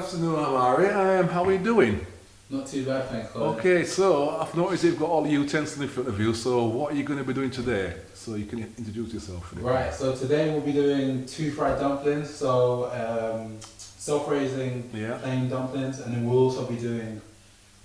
afternoon, Omari. How are you doing? Not too bad, thanks, Colin. Okay, so I've noticed you've got all the utensils in front of you, so what are you going to be doing today? So you can introduce yourself. Right, so today we'll be doing 2 fried dumplings, so self-raising plain dumplings, and then we'll also be doing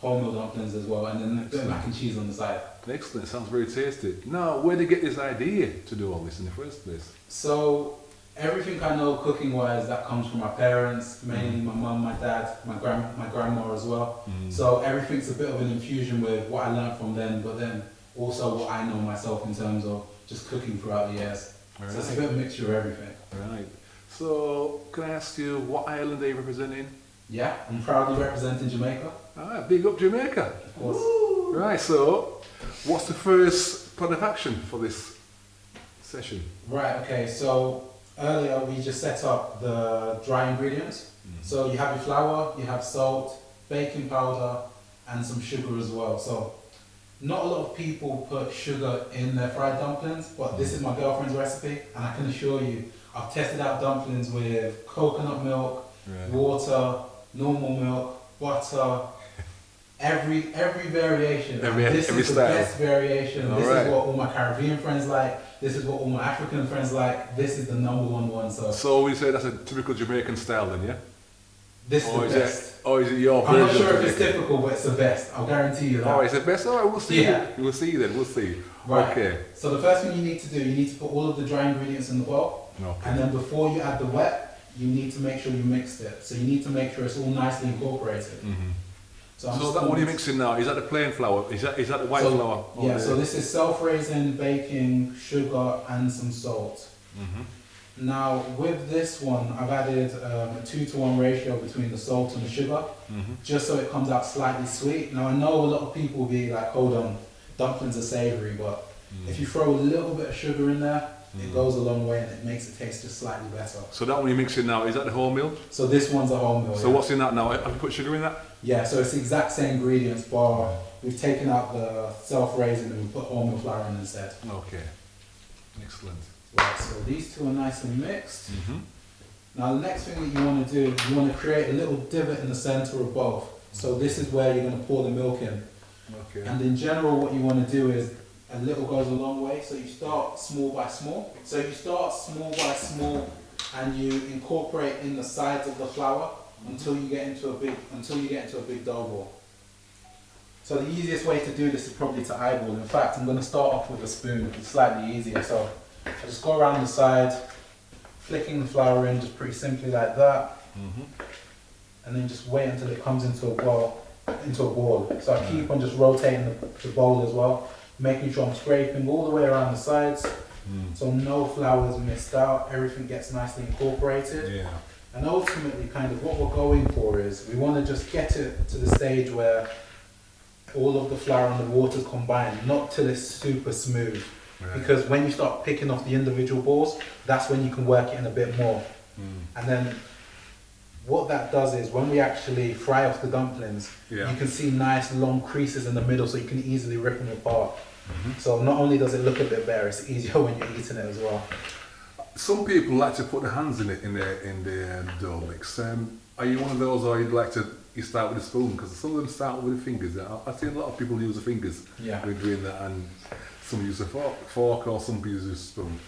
wholemeal dumplings as well, and then a bit of mac and cheese on the side. Excellent, sounds very tasty. Now, where did you get this idea to do all this in the first place? So, everything I know cooking-wise, that comes from my parents, mainly my mum, my dad, my grandma as well. So everything's a bit of an infusion with what I learned from them, but then also what I know myself in terms of just cooking throughout the years. Right. So it's a bit of a mixture of everything. Right. So, can I ask you, what island are you representing? Yeah, I'm proudly representing Jamaica. Ah, big up Jamaica. Of course. Woo! Right, so, what's the first plan of action for this session? Right, okay, so earlier we just set up the dry ingredients. So you have your flour, you have salt, baking powder, and some sugar as well. So not a lot of people put sugar in their fried dumplings, but this is my girlfriend's recipe, and I can assure you, I've tested out dumplings with coconut milk, water, normal milk, butter, every variation. This is the best variation. This is what all my Caribbean friends like. This is what all my African friends like. This is the #1 one. So we say that's a typical Jamaican style then, yeah? This is the best. Is it your version? I'm not sure if it's typical, but it's the best. I'll guarantee you that. Oh, it's the best? Alright, we'll see. Yeah. We'll see then, we'll see. Right. Okay. So the first thing you need to do, you need to put all of the dry ingredients in the bowl. Okay. And then before you add the wet, you need to make sure you mixed it. So you need to make sure it's all nicely incorporated. So that what are you mixing now? Is that the plain flour? Is that the white flour? Yeah, so this is self-raising, baking, sugar, and some salt. Now with this one, I've added a 2-to-1 ratio between the salt and the sugar, just so it comes out slightly sweet. Now I know a lot of people will be like, hold on, dumplings are savoury, but if you throw a little bit of sugar in there, it goes a long way and it makes it taste just slightly better. So that one you're mixing now, is that the wholemeal? So this one's a wholemeal. So what's in that now? Have you put sugar in that? Yeah, so it's the exact same ingredients, but we've taken out the self-raising and we put wholemeal flour in instead. Okay, excellent. Right, so these two are nice and mixed. Now the next thing that you want to do, you want to create a little divot in the center of both. So this is where you're going to pour the milk in. Okay. And in general, what you want to do is a little goes a long way. So you start small by small. So you start small by small, and you incorporate in the sides of the flour until you get into a big dough ball. So the easiest way to do this is probably to eyeball. In fact, I'm going to start off with a spoon. It's slightly easier. So I just go around the side, flicking the flour in just pretty simply like that, and then just wait until it comes into a ball. So I keep on just rotating the bowl as well, making sure I'm scraping all the way around the sides, so no flour is missed out. Everything gets nicely incorporated. Yeah. And ultimately, kind of what we're going for is we want to just get it to the stage where all of the flour and the water combine, not till it's super smooth. Because when you start picking off the individual balls, that's when you can work it in a bit more. And then what that does is when we actually fry off the dumplings, you can see nice long creases in the middle, so you can easily rip them apart. So not only does it look a bit better, it's easier when you're eating it as well. Some people like to put their hands in it in the dough mix. Are you one of those, or you start with a spoon? Because some of them start with the fingers. I've seen a lot of people use the fingers when doing that, and some use a fork or some people use a spoon.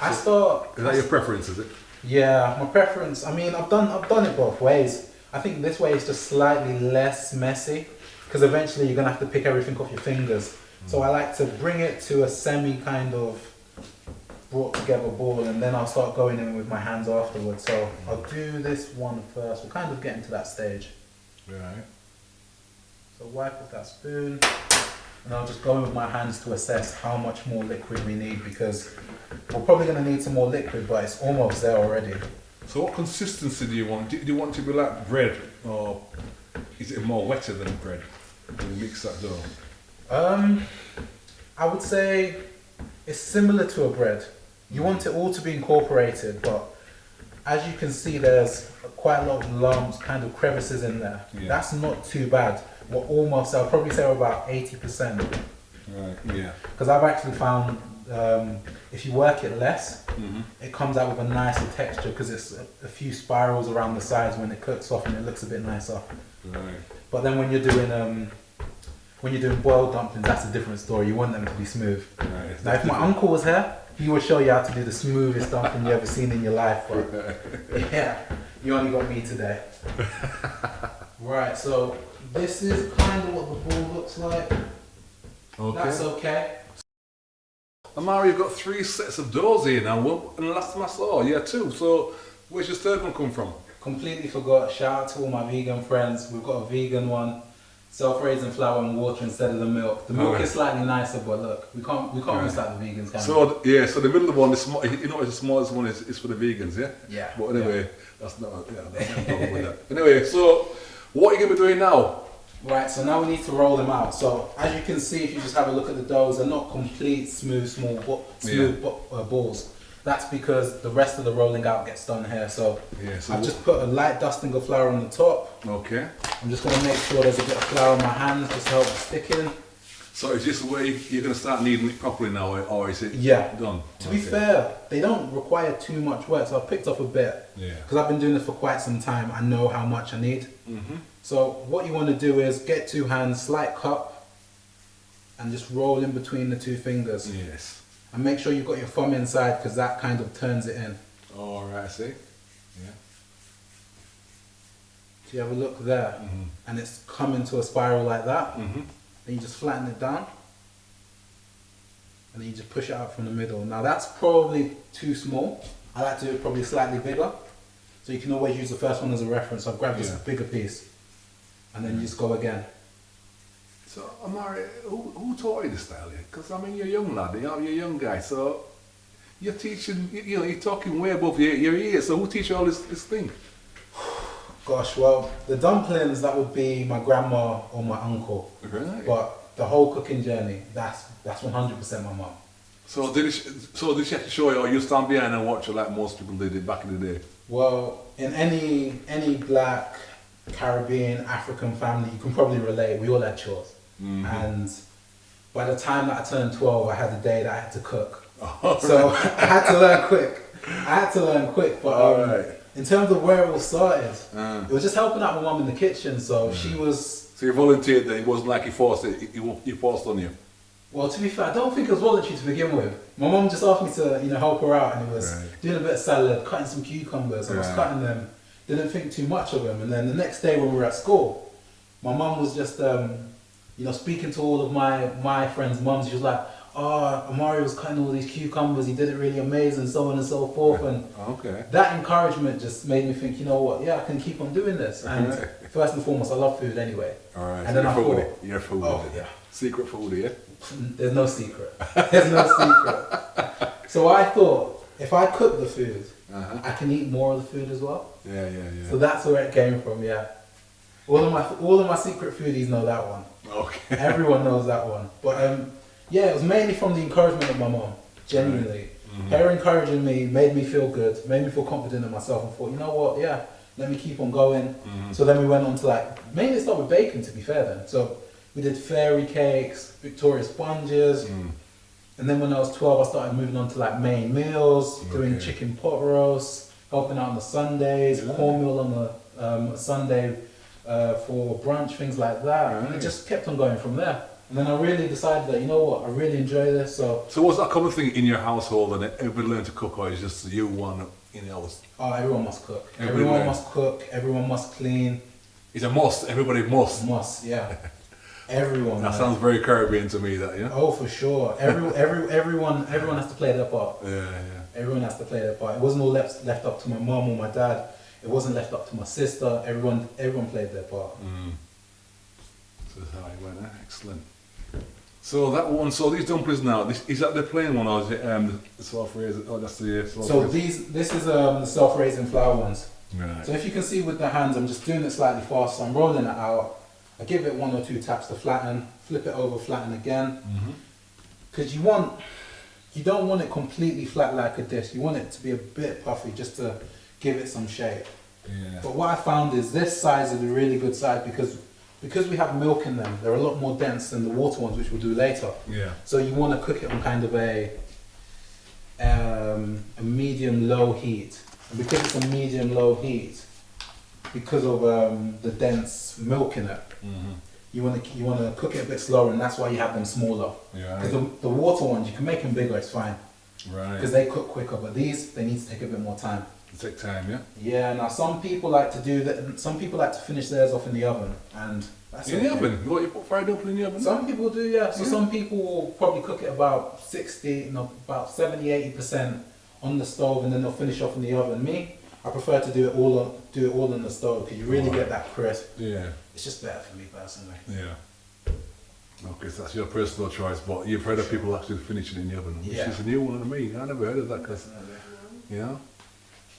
Is that your preference, is it? Yeah, my preference. I mean, I've done it both ways. I think this way is just slightly less messy, because eventually you're gonna have to pick everything off your fingers. So I like to bring it to a semi kind of brought together ball, and then I'll start going in with my hands afterwards. So I'll do this one first. We're kind of getting to that stage. Right. So wipe with that spoon, and I'll just go in with my hands to assess how much more liquid we need, because we're probably going to need some more liquid, but it's almost there already. So what consistency do you want? Do you want it to be like bread, or is it more wetter than bread when you mix that dough? I would say it's similar to a bread. You want it all to be incorporated, but as you can see, there's quite a lot of lumps, kind of crevices in there. That's not too bad. I'll probably say we're about 80%. Right, yeah. Because I've actually found if you work it less, it comes out with a nicer texture because it's a few spirals around the sides when it cooks off, and it looks a bit nicer. Right. But then when you're doing boiled dumplings, that's a different story. You want them to be smooth. Right. Now, if my uncle was here, he would show you how to do the smoothest dumpling you ever seen in your life. But yeah, you only got me today. Right, so this is kind of what the ball looks like. Okay. That's okay. Omari, you've got 3 sets of doughs here now, and the last time I saw, 2. So, where's your third one come from? Completely forgot. Shout out to all my vegan friends. We've got a vegan one, self-raising flour and water instead of the milk. The milk is slightly nicer, but look, we can't miss out the vegans. So so the middle one, the smallest one is for the vegans, yeah. Yeah. But anyway, that's not problem with that. Anyway, so what are you gonna be doing now? Right, so now we need to roll them out. So as you can see, if you just have a look at the doughs, they're not complete smooth balls. That's because the rest of the rolling out gets done here. So, I've just put a light dusting of flour on the top. Okay. I'm just going to make sure there's a bit of flour on my hands just to help it stick in. So is this the way you're going to start kneading it properly now, or is it done? To be fair, they don't require too much work, so I've picked up a bit. Because I've been doing this for quite some time, I know how much I need. So what you want to do is get 2 hands, slight cup, and just roll in between the 2 fingers. Yes. And make sure you've got your thumb inside because that kind of turns it in. All right, I see. Yeah. So you have a look there, and it's come into a spiral like that. Then you just flatten it down, and then you just push it out from the middle. Now that's probably too small. I like to do it probably slightly bigger. So you can always use the first one as a reference. I've grabbed this bigger piece, and then you just go again. So, Omari, who taught you this style here? Because, I mean, you're a young lad, you're a young guy, so you're teaching, you're talking way above your ears, so who teach you all this thing? Gosh, well, the dumplings, that would be my grandma or my uncle. Right. But the whole cooking journey, that's 100% my mum. So did she have to show you, or you stand behind and watch it like most people did it back in the day? Well, in any black, Caribbean, African family, you can probably relate, we all had chores. And by the time that I turned 12, I had a day that I had to cook. So I had to learn quick. But in terms of where it all started, it was just helping out my mum in the kitchen. So she was... So you volunteered then, it wasn't like you forced it, you forced on you? Well, to be fair, I don't think it was voluntary to begin with. My mum just asked me to, help her out, and it was doing a bit of salad, cutting some cucumbers. I was cutting them, didn't think too much of them. And then the next day when we were at school, my mum was just... speaking to all of my friends' mums, she was like, "Oh, Omari was cutting all these cucumbers. He did it really amazing, so on and so forth." And that encouragement just made me think, you know what? Yeah, I can keep on doing this. And first and foremost, I love food anyway. All right. And then I thought, you're a foodie. Oh yeah, secret foodie, yeah. There's no secret. There's no secret. So I thought, if I cook the food, I can eat more of the food as well. Yeah. So that's where it came from. Yeah. All of my secret foodies know that one. Okay. Everyone knows that one. But it was mainly from the encouragement of my mom, genuinely. Her encouraging me made me feel good, made me feel confident in myself, and thought, you know what, let me keep on going. So then we went on to mainly start with baking, to be fair then. So we did fairy cakes, Victoria sponges, and then when I was 12 I started moving on to main meals, doing chicken pot roast, helping out on the Sundays, cornmeal on the Sunday, for brunch, things like that. And it just kept on going from there. And then I really decided that, you know what, I really enjoy this. So was that a common thing in your household, and everybody learned to cook, or is just you one in the house? Oh, everyone must cook. Everyone must cook. Everyone must clean. It's a must. Everybody must. Must, yeah. Everyone. That sounds very Caribbean to me. That Oh, for sure. Everyone has to play their part. Yeah. Everyone has to play their part. It wasn't all left up to my mum or my dad. It wasn't left up to my sister. Everyone played their part. So that's how it went. Excellent. So that one. So these dumplings now. Is that the plain one, or is it the self-raising? Oh, that's the self-raising. So this is the self-raising flour ones. Right. So if you can see with the hands, I'm just doing it slightly fast. So I'm rolling it out. I give it 1 or 2 taps to flatten. Flip it over, flatten again. Because you don't want it completely flat like a dish. You want it to be a bit puffy, just to give it some shape. Yeah. But what I found is this size is a really good size because we have milk in them. They're a lot more dense than the water ones, which we'll do later. Yeah. So you want to cook it on kind of a a medium low heat. And because it's a medium low heat, because of the dense milk in it, you want to cook it a bit slower, and that's why you have them smaller. Yeah. Because the water ones, you can make them bigger, it's fine. Right. Because they cook quicker, but these, they need to take a bit more time. Take time, yeah. Yeah. Now some people like to do that. Some people like to finish theirs off in the oven, and that's in the oven. You put fried dumpling in the oven? Some people do, yeah. So some people will probably cook it about 70-80% on the stove, and then they'll finish off in the oven. Me, I prefer to do it all on the stove because you really get that crisp. Yeah. It's just better for me personally. Yeah. Okay, so that's your personal choice, but you've heard of people actually finishing in the oven, which is a new one to me. I never heard of that. Yeah.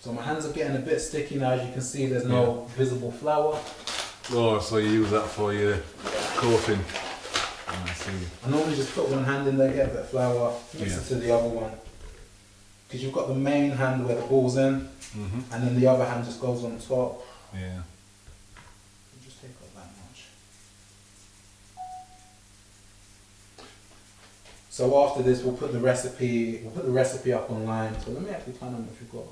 So my hands are getting a bit sticky now. As you can see, there's no visible flour. Oh, so you use that for your coating. I see. I normally just put one hand in there, get a bit of flour, mix it to the other one. Because you've got the main hand where the ball's in, and then the other hand just goes on top. Yeah. Just take up that much. So after this, we'll put the recipe up online. So let me actually find out if you've got.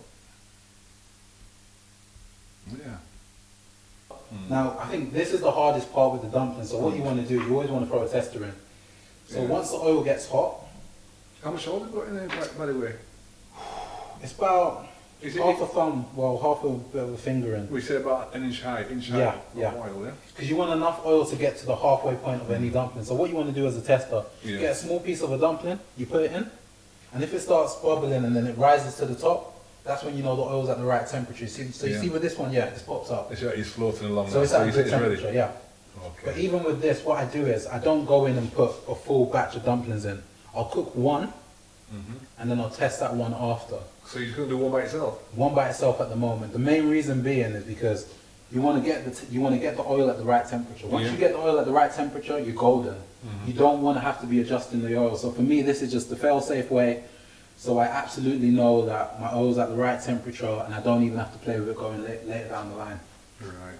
Yeah. Now, I think this is the hardest part with the dumplings. So what you want to do, you always want to throw a tester in. So once the oil gets hot. How much oil have you got in there, by the way? It's about half a thumb, well, half a bit of a finger in. We say about an inch high of oil, yeah? Because you want enough oil to get to the halfway point of any dumpling. So what you want to do as a tester, get a small piece of a dumpling, you put it in, and if it starts bubbling and then it rises to the top, that's when you know the oil's at the right temperature. So you see with this one, this pops up. It's floating along. So it's at a good temperature, ready. Okay. But even with this, what I do is I don't go in and put a full batch of dumplings in. I'll cook one, and then I'll test that one after. So you're going to do one by itself? One by itself at the moment. The main reason being is because you want to get the oil at the right temperature. Once you get the oil at the right temperature, you're golden. You don't want to have to be adjusting the oil. So for me, this is just the fail-safe way. So I absolutely know that my oil's at the right temperature, and I don't even have to play with it going later down the line. Right.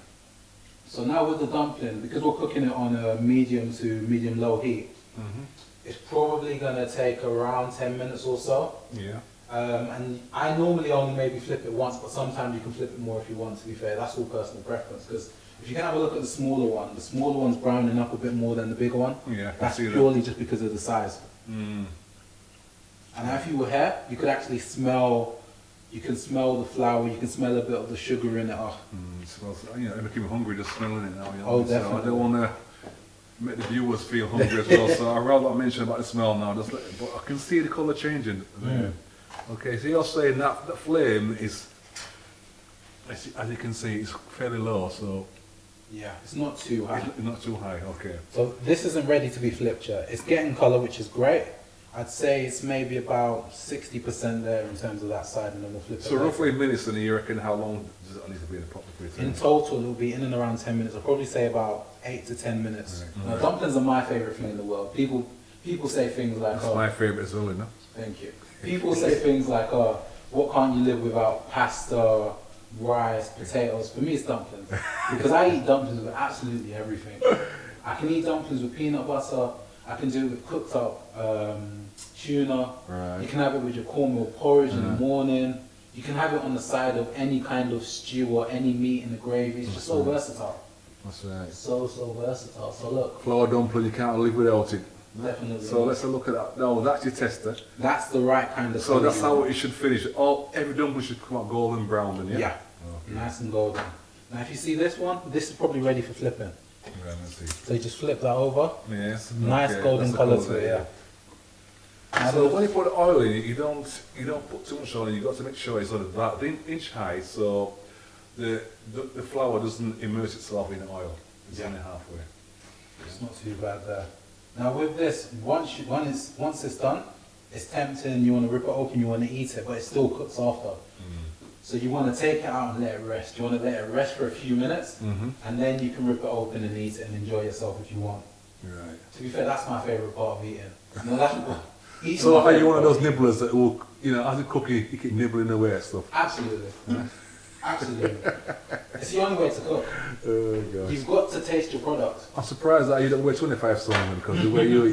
So now with the dumpling, because we're cooking it on a medium to medium-low heat, it's probably going to take around 10 minutes or so. Yeah. And I normally only maybe flip it once, but sometimes you can flip it more if you want, to be fair. That's all personal preference. Because if you can have a look at the smaller one's browning up a bit more than the bigger one. Yeah, that's purely just because of the size. And if you were here, you could actually smell, the flour, you can smell a bit of the sugar in it. It smells, it makes me hungry just smelling it now. Definitely. So I don't want to make the viewers feel hungry as well, so I'd rather not mention about the smell now, but I can see the colour changing. Okay, so you're saying that the flame is, as you can see, it's fairly low, so... Yeah, it's not too high. It's not too high, okay. So this isn't ready to be flipped yet. It's getting colour, which is great. I'd say it's maybe about 60% there in terms of that side, and then we'll flip it. So roughly minutes, and you reckon how long does it need to be in the pot? In total, it'll be in and around 10 minutes. I'll probably say about 8 to 10 minutes. Right. Now, dumplings are my favourite thing in the world. People say things like, That's my favourite as well, you know? Thank you. People say things like, what can't you live without? Pasta, rice, potatoes. For me, it's dumplings. Because I eat dumplings with absolutely everything. I can eat dumplings with peanut butter. I can do it with cooked up tuna. Right. You can have it with your cornmeal porridge in the morning. You can have it on the side of any kind of stew or any meat in the gravy. It's just so versatile. That's right. So versatile. So look. Flour dumpling, you can't live without it. Definitely. So let's have a look at that. No, that's your tester. That's the right kind of. So that's how it should finish. Every dumpling should come out golden brown, then, yeah? Yeah. Okay. Nice and golden. Now, if you see this one, this is probably ready for flipping. Right, let's see. So you just flip that over. Yes. Nice golden colour to it, yeah. So when you put oil in it, you don't put too much oil in. You got to make sure it's sort of about an inch high, so the flour doesn't immerse itself in oil. It's only halfway. It's not too bad there. Now with this, once it's done, it's tempting. You want to rip it open, you want to eat it, but it still cooks after. So you want to take it out and let it rest. You want to let it rest for a few minutes, and then you can rip it open and eat it and enjoy yourself if you want. Right. To be fair, that's my favourite part of eating. So are you one of those nibblers that will, as a cookie, you keep nibbling away at stuff? Absolutely. Absolutely. It's the only way to cook. Oh gosh. You've got to taste your product. I'm surprised that you don't weigh 25 stone because the way you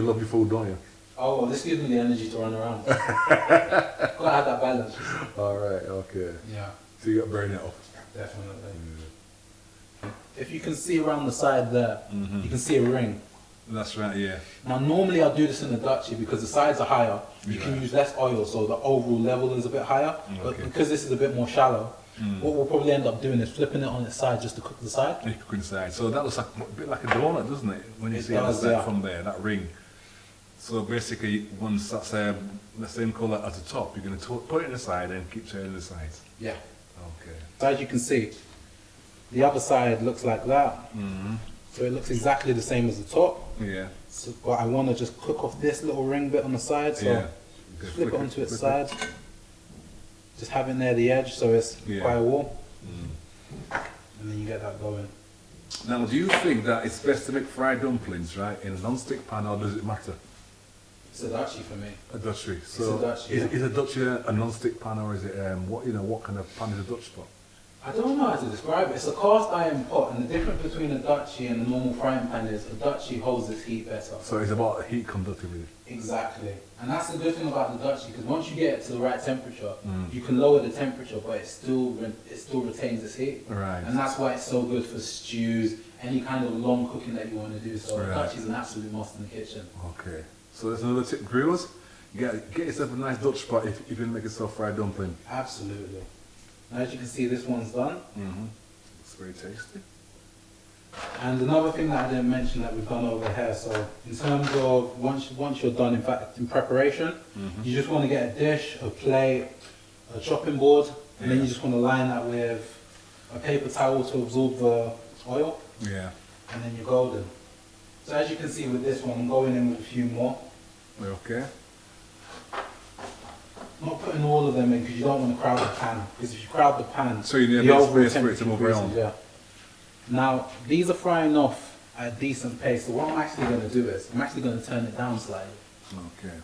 love your food, don't you? Oh, well, this gives me the energy to run around. Gotta have that balance. Alright, okay. Yeah. So you got to burn it off. Definitely. If you can see around the side there, you can see a ring. That's right, yeah. Now normally I do this in the Dutchie because the sides are higher, you can use less oil so the overall level is a bit higher, but because this is a bit more shallow, what we'll probably end up doing is flipping it on its side just to cook the side. You cook inside. So that looks like a bit like a donut, doesn't it? When you see it from there, that ring. So basically, once that's the same colour as the top, you're going to put it in the side and keep turning the sides. Yeah. Okay. So as you can see, the other side looks like that. So it looks exactly the same as the top. Yeah. So, but I want to just cook off this little ring bit on the side. So flip it onto its side. Just have it near the edge so it's quite warm. And then you get that going. Now, do you think that it's best to make fried dumplings, right, in a non-stick pan, or does it matter? It's a Dutchie for me. A Dutchie. So it's a Dutchie, is a Dutchie a non-stick pan, or is it what kind of pan is a Dutch pot? I don't know how to describe it. It's a cast iron pot, and the difference between a Dutchie and a normal frying pan is a Dutchie holds its heat better. So it's about heat conductivity. Exactly. And that's the good thing about the Dutchie, because once you get it to the right temperature, you can lower the temperature, but it still retains its heat. Right. And that's why it's so good for stews, any kind of long cooking that you want to do. So Right. the Dutchie is an absolute must in the kitchen. Okay. So there's another tip, brewers. Get yourself a nice Dutch pot if you're going to make yourself fried dumpling. Absolutely. Now, as you can see, this one's done. It's very tasty. And another thing that I didn't mention that we've done over here, so in terms of once you're done, in fact, in preparation, you just want to get a dish, a plate, a chopping board, and then you just want to line that with a paper towel to absorb the oil. Yeah. And then you're golden. So as you can see with this one, I'm going in with a few more. Okay. Not putting all of them in because you don't want to crowd the pan. Because if you crowd the pan, so you need the a bit of overall space for it to move temperature around. increases, yeah. Now, these are frying off at a decent pace. So what I'm actually going to do is, I'm actually going to turn it down slightly. Okay.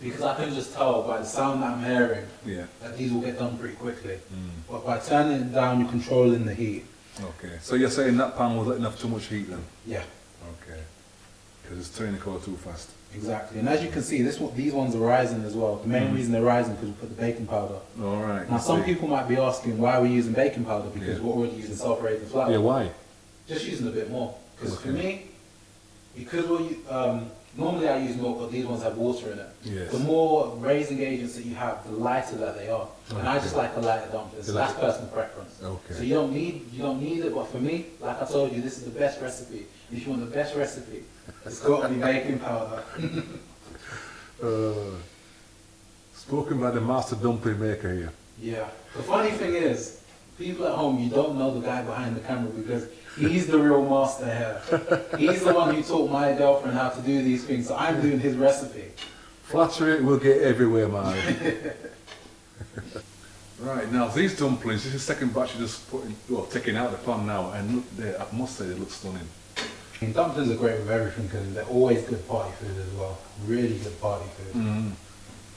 Because I can just tell by the sound that I'm hearing that these will get done pretty quickly. But by turning it down, you're controlling the heat. Okay. So you're saying that pan was letting off too much heat then? Yeah. Okay. Because it's turning the colour too fast. Exactly. And as you can see, these ones are rising as well. The main reason they're rising is because we put the baking powder. All right. Now, some people might be asking why we're using baking powder because we're already using self-raising flour. Yeah, why? Just using a bit more. Because for me, because normally I use milk, but these ones have water in it. Yes. The more raising agents that you have, the lighter that they are. And I just like a lighter dumpling. So that's personal preference. Okay. So you don't need it, but for me, like I told you, this is the best recipe. And if you want the best recipe, it's got to be baking powder. Spoken by the master dumpling maker here. Yeah. The funny thing is, people at home, you don't know the guy behind the camera because he's the real master here. He's the one who taught my girlfriend how to do these things, so I'm doing his recipe. Flattery will get everywhere, man. Right, now these dumplings, this is the second batch you just taking out the pan now, and look, I must say they look stunning. And dumplings are great with everything because they're always good party food as well. Really good party food.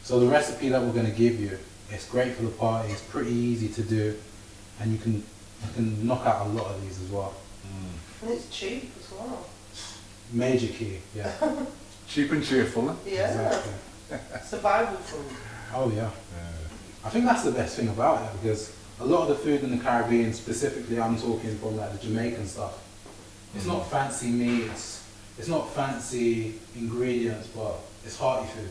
So the recipe that we're going to give you, it's great for the party, it's pretty easy to do, and you can knock out a lot of these as well. And it's cheap as well. Major key, yeah. Cheap and cheerful, huh? Yeah. Exactly. Survival food. Oh yeah. I think that's the best thing about it because a lot of the food in the Caribbean, specifically I'm talking from like the Jamaican stuff, it's not fancy meats, it's not fancy ingredients, but it's hearty food.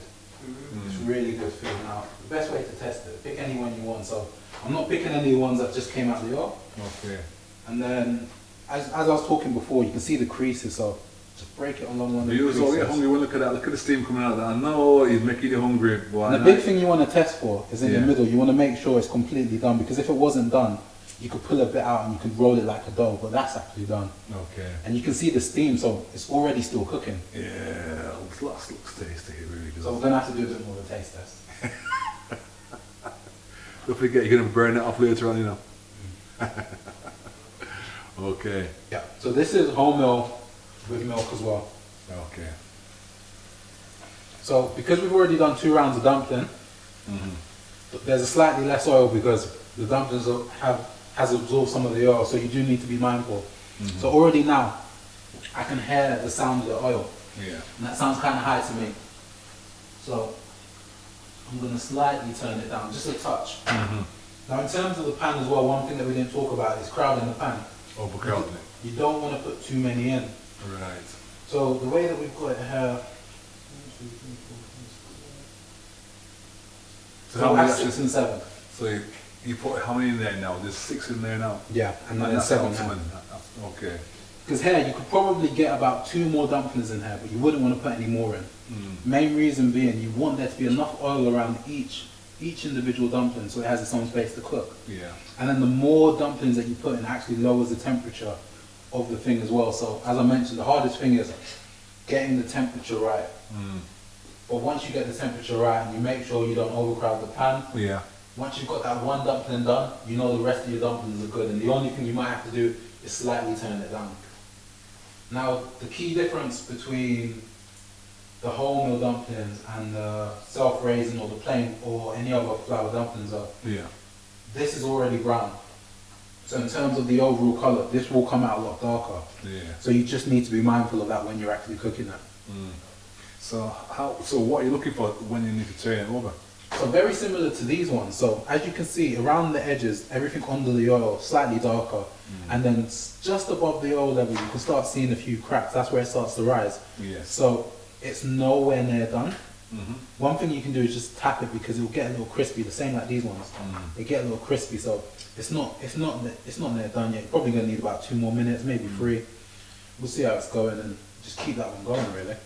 It's really good food. Now, the best way to test it, pick any one you want. So I'm not picking any ones that just came out of the oil. Okay. And then, as I was talking before, you can see the creases, so just break it along one of the creases. You get hungry when look at the steam coming out of that. I know he's making you hungry. And the big thing you want to test for is in the middle. You want to make sure it's completely done, because if it wasn't done, you could pull a bit out and you could roll it like a dough, but that's actually done. Okay. And you can see the steam, so it's already still cooking. Yeah, it looks tasty, it really does. So we're going to have to do a bit more of a taste test. Don't forget, you're going to burn it off later on, you know. Okay. Yeah, so this is wholemeal with milk as well. Okay. So because we've already done 2 rounds of dumpling, there's a slightly less oil because the dumplings has absorbed some of the oil, so you do need to be mindful. So already now, I can hear the sound of the oil. Yeah. And that sounds kind of high to me. So I'm going to slightly turn it down, just a touch. Now in terms of the pan as well, one thing that we didn't talk about is crowding the pan. Overcrowding it. You don't want to put too many in. Right. So the way that we've got it here, So so how we many have 6 and 7. So you put how many in there now? There's 6 in there now. Yeah, and then that's 7 optimum. now. Okay. Because here you could probably get about 2 more dumplings in here, but you wouldn't want to put any more in. Main reason being you want there to be enough oil around each individual dumpling so it has its own space to cook. Yeah. And then the more dumplings that you put in actually lowers the temperature of the thing as well. So as I mentioned, the hardest thing is getting the temperature right. But once you get the temperature right and you make sure you don't overcrowd the pan, Yeah. once you've got that one dumpling done, you know the rest of your dumplings are good. And the only thing you might have to do is slightly turn it down. Now, the key difference between the wholemeal dumplings and the self-raising or the plain or any other flour dumplings are, this is already brown. So in terms of the overall colour, this will come out a lot darker. Yeah. So you just need to be mindful of that when you're actually cooking it. So what are you looking for when you need to turn it over? So very similar to these ones. So as you can see, around the edges, everything under the oil, slightly darker. And then just above the oil level, you can start seeing a few cracks. That's where it starts to rise. Yes. So it's nowhere near done. One thing you can do is just tap it because it will get a little crispy, the same like these ones. They get a little crispy, so it's not near done yet. You're probably going to need about 2 more minutes, maybe 3. We'll see how it's going and just keep that one going, really.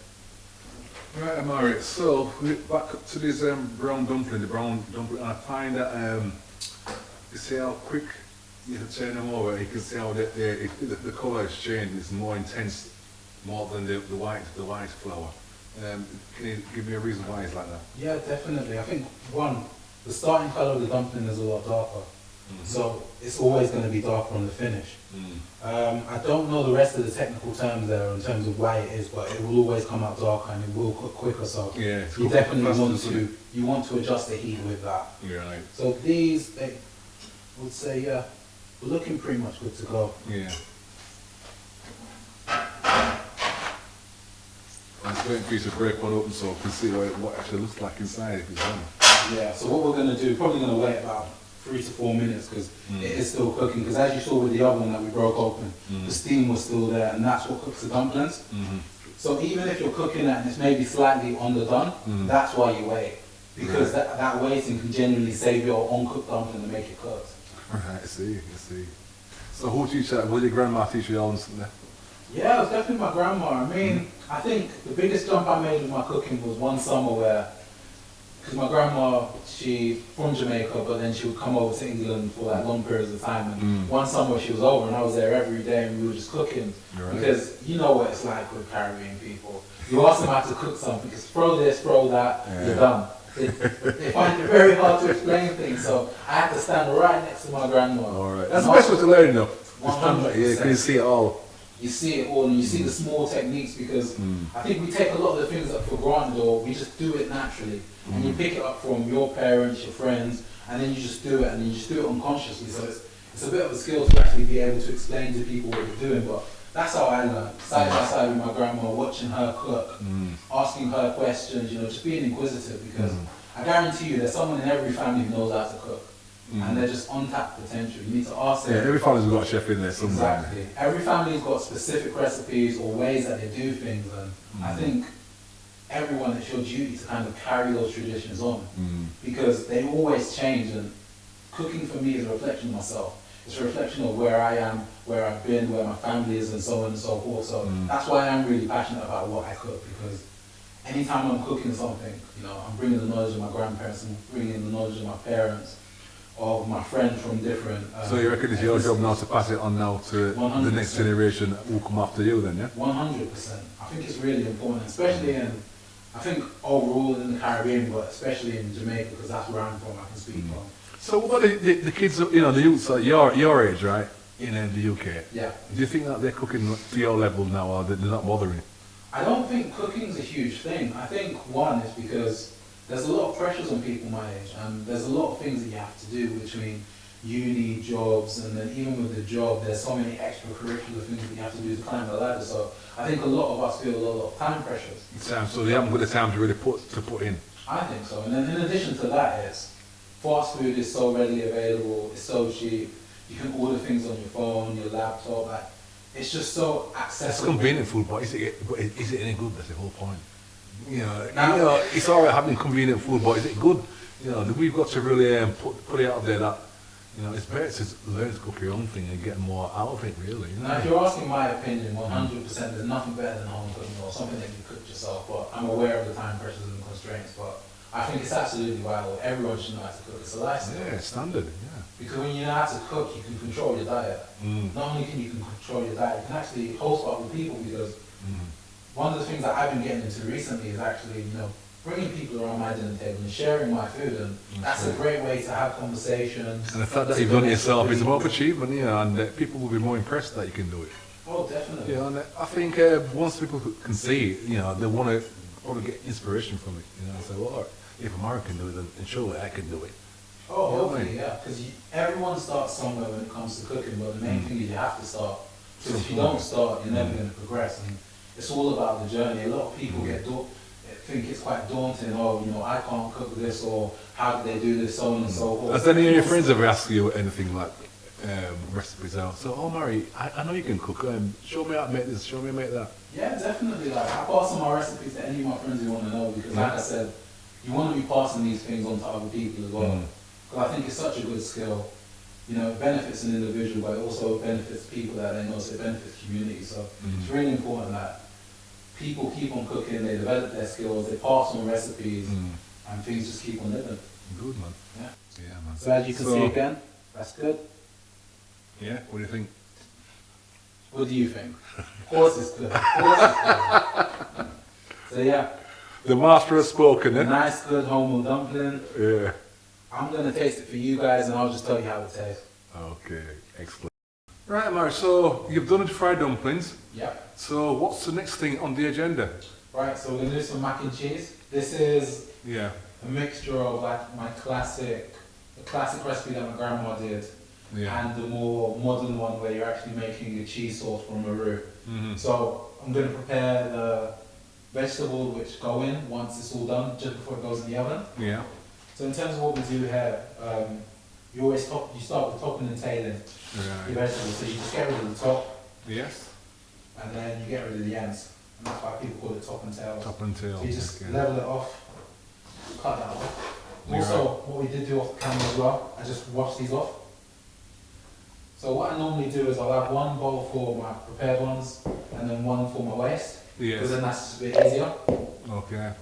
Right, Omari, so back up to this brown dumpling, I find that, you see how quick you can turn them over, you can see how the colour has changed, it's more intense, more than the white flour. Can you give me a reason why it's like that? Yeah, definitely. I think, one, the starting colour of the dumpling is a lot darker. So it's always going to be darker on the finish. I don't know the rest of the technical terms there in terms of why it is, but it will always come out darker and it will cook quicker. So yeah, you definitely want to adjust the heat with that. Yeah, right. So these, I would say, yeah, we're looking pretty much good to go. Yeah. I'm just waiting for you to break one open so I can see what it actually looks like inside if it's done. Yeah. So what we're going to do, probably going to wait about 3 to 4 minutes because it is still cooking. Because as you saw with the other one that we broke open, the steam was still there, and that's what cooks the dumplings. So even if you're cooking it and it's maybe slightly underdone, that's why you wait. Because that waiting can genuinely save your uncooked dumpling and make it cooked. Right, I see. So who teach that? Will your grandma teach you all this? Yeah, it was definitely my grandma. I mean, I think the biggest jump I made with my cooking was one summer where, because my grandma, she's from Jamaica, but then she would come over to England for like long periods of time. And one summer she was over and I was there every day and we were just cooking. Right. Because you know what it's like with Caribbean people. You ask them how to cook something, just throw this, throw that, you're done. They find it very hard to explain things, so I had to stand right next to my grandma. All right. That's the best way to learn, though. 100%. Yeah, because you see it all. You see it all, and you see the small techniques, because I think we take a lot of the things up for granted, or we just do it naturally. And you pick it up from your parents, your friends, and then you just do it, and then you just do it unconsciously. So it's a bit of a skill to actually be able to explain to people what you're doing, but that's how I learned. Side by side with my grandma, watching her cook, asking her questions, just being inquisitive, because I guarantee you there's someone in every family who knows how to cook. And they're just untapped potential. You need to ask them. Yeah, every family's got a chef in there somewhere. Exactly. Every family's got specific recipes or ways that they do things, and I think everyone, it's your duty to kind of carry those traditions on, because they always change, and cooking for me is a reflection of myself. It's a reflection of where I am, where I've been, where my family is, and so on and so forth. So that's why I'm really passionate about what I cook, because anytime I'm cooking something, I'm bringing the knowledge of my grandparents, I'm bringing the knowledge of my parents, of my friends from different... so you reckon it's your job now to pass it on now to 100%. The next generation who come after you then, yeah? 100%. I think it's really important, especially I think overall in the Caribbean, but especially in Jamaica, because that's where I'm from, I can speak from. So what about the kids, the youths at your age, right, in the UK? Yeah. Do you think that they're cooking to your level now, or they're not bothering? I don't think cooking's a huge thing. I think one is because there's a lot of pressures on people my age, and there's a lot of things that you have to do between uni jobs, and then even with the job, there's so many extracurricular things that you have to do to climb the ladder. So I think a lot of us feel a lot of time pressures. So they haven't got the time to really put in. I think so. And then in addition to that is, fast food is so readily available, it's so cheap. You can order things on your phone, your laptop, like, it's just so accessible. It's convenient food, but is it any good? That's the whole point. It's alright having convenient food, but is it good? We've got to really put it out there that it's better to learn to cook your own thing and get more out of it, really. Now, if you're asking my opinion, 100%, there's nothing better than home cooking or something that you cook yourself. But I'm aware of the time pressures and constraints. But I think it's absolutely vital. Everyone should know how to cook. It's a lifestyle. Yeah, standard. Yeah. Because when you know how to cook, you can control your diet. Not only can you control your diet, you can actually host other people. Because one of the things that I've been getting into recently is actually, bringing people around my dinner table and sharing my food, and that's a great way to have conversations. And the fact that you've done it yourself is a more achievement, and people will be more impressed that you can do it. Oh, definitely. And I think once people can see it, they want to probably get inspiration from it. And say, well, if Omari can do it, then surely I can do it. Oh, hopefully, yeah. Because everyone starts somewhere when it comes to cooking, but the main thing is you have to start. Because if you don't start, you're never going to progress. And it's all about the journey. A lot of people think it's quite daunting. I can't cook this, or how do they do this, so on and so forth. Has any of your friends ever asked you anything like recipes out? So, Omari, I know you can cook. Show me how to make this. Show me how to make that. Yeah, definitely. Like, I pass on my recipes to any of my friends who want to know, because, like I said, you want to be passing these things on to other people as well. Because I think it's such a good skill. It benefits an individual, but it also benefits people that they know, so it benefits community. So it's really important that people keep on cooking, they develop their skills, they pass on recipes, and things just keep on living. Good, man. Yeah, man. So as you can see again, that's good. Yeah, what do you think? What do you think? Of course it's good. Of course it's good. So yeah. The master has spoken, eh? Nice, good wholemeal dumpling. Yeah. I'm going to taste it for you guys, and I'll just tell you how it tastes. Okay, excellent. Right, Omari, so you've done it fried dumplings. Yep. So what's the next thing on the agenda? Right, so we're going to do some mac and cheese. This is a mixture of my classic recipe that my grandma did, and the more modern one where you're actually making a cheese sauce from a roux. So I'm going to prepare the vegetables which go in once it's all done, just before it goes in the oven. Yeah. So in terms of what we do here, you start with topping and tailing your vegetables. So you just get rid of the top. Yes. And then you get rid of the ends. And that's why people call it top and tail. Top and tail. So you just level it off, cut that off. Also, what we did do off the camera as well, I just washed these off. So what I normally do is I'll have one bowl for my prepared ones, and then one for my waste. Because then that's just a bit easier. Okay.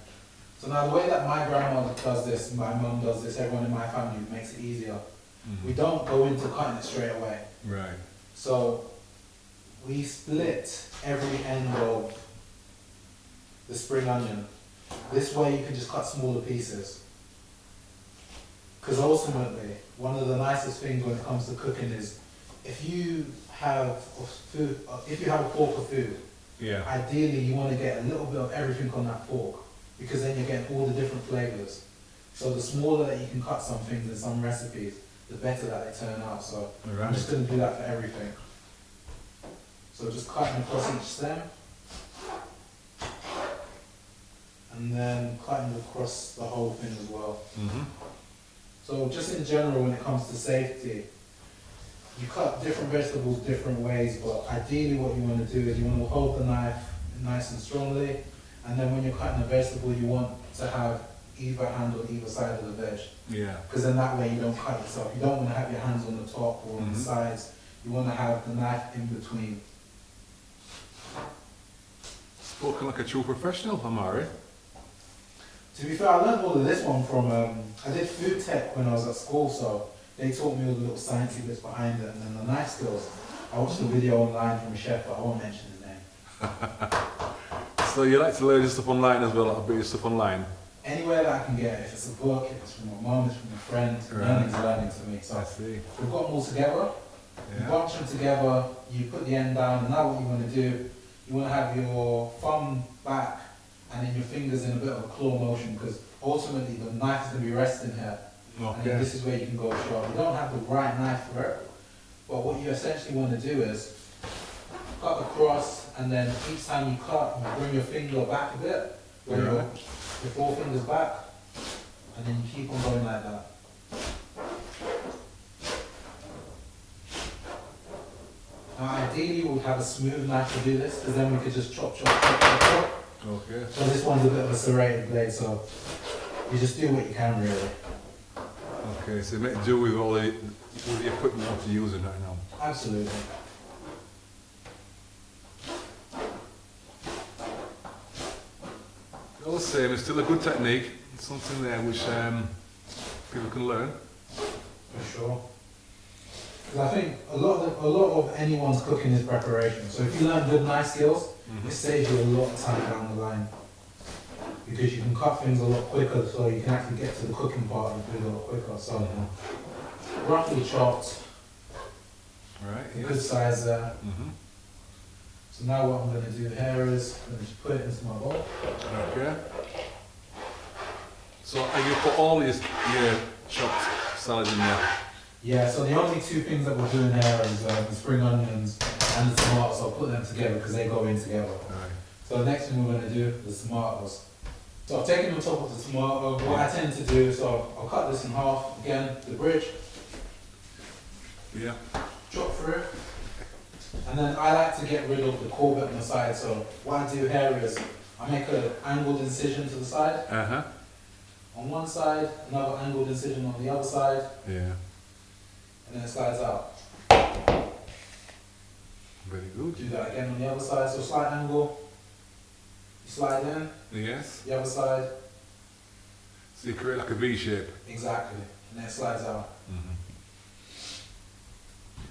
So now the way that my grandma does this, my mum does this, everyone in my family makes it easier. We don't go into cutting it straight away. Right. So we split every end of the spring onion. This way you can just cut smaller pieces. Because ultimately, one of the nicest things when it comes to cooking is if you have a fork of food, ideally you want to get a little bit of everything on that fork, because then you're getting all the different flavors. So the smaller that you can cut some things in some recipes, the better that they turn out. So I'm just going to do that for everything. So just cutting across each stem, and then cutting across the whole thing as well. So just in general, when it comes to safety, you cut different vegetables different ways, but ideally what you want to do is you want to hold the knife nice and strongly, and then when you're cutting a vegetable, you want to have either hand on either side of the veg. Because then that way you don't cut yourself. You don't want to have your hands on the top or on the sides. You want to have the knife in between. Spoken like a true professional, Omari. To be fair, I learned all of this one from, I did food tech when I was at school, so they taught me all the little sciencey bits behind it, and then the knife skills. I watched a video online from a chef, but I won't mention his name. So you like to learn your stuff online as well, a bit of your stuff online? Anywhere that I can get, if it's a book, if it's from my mum, if it's from a friend, learning's learning to me. So we've got them all together, you bunch them together, you put the end down, and now what you want to do, you want to have your thumb back, and then your fingers in a bit of a claw motion, because ultimately the knife is going to be resting here. And then this is where you can go sharp. You don't have the right knife for it, but what you essentially want to do is cut across, and then each time you cut, you bring your finger back a bit, bring your 4 fingers back, and then you keep on going like that. Now ideally we would have a smooth knife to do this, because then we could just chop, chop, chop, chop, chop. Okay. So this one's a bit of a serrated blade, so you just do what you can really. Okay, so make do with all the equipment what you're using right now. Absolutely. All the same, it's still a good technique. It's something there which people can learn. For sure. Because I think a lot of anyone's cooking is preparation. So if you learn good knife skills, it saves you a lot of time down the line. Because you can cut things a lot quicker, so you can actually get to the cooking part of it a lot quicker. So roughly chopped. Right. A good size there. So now what I'm going to do here is I'm going to just put it into my bowl. Okay. So are you put all your chopped salad in there? Yeah, so the only 2 things that we're doing here is the spring onions and the tomatoes. I'll put them together because they go in together. Right. So the next thing we're going to do is the tomatoes. So I've taken the top of the tomato. What I tend to do, so I'll cut this in half. Again, the bridge. Yeah. Chop through. And then I like to get rid of the core bit on the side. So what I do here is I make an angled incision to the side. On one side, another angled incision on the other side. Yeah. And then it slides out. Very good. Do that again on the other side. So slight angle. You slide in. Yes. The other side. So you create like a V shape. Exactly. And then it slides out.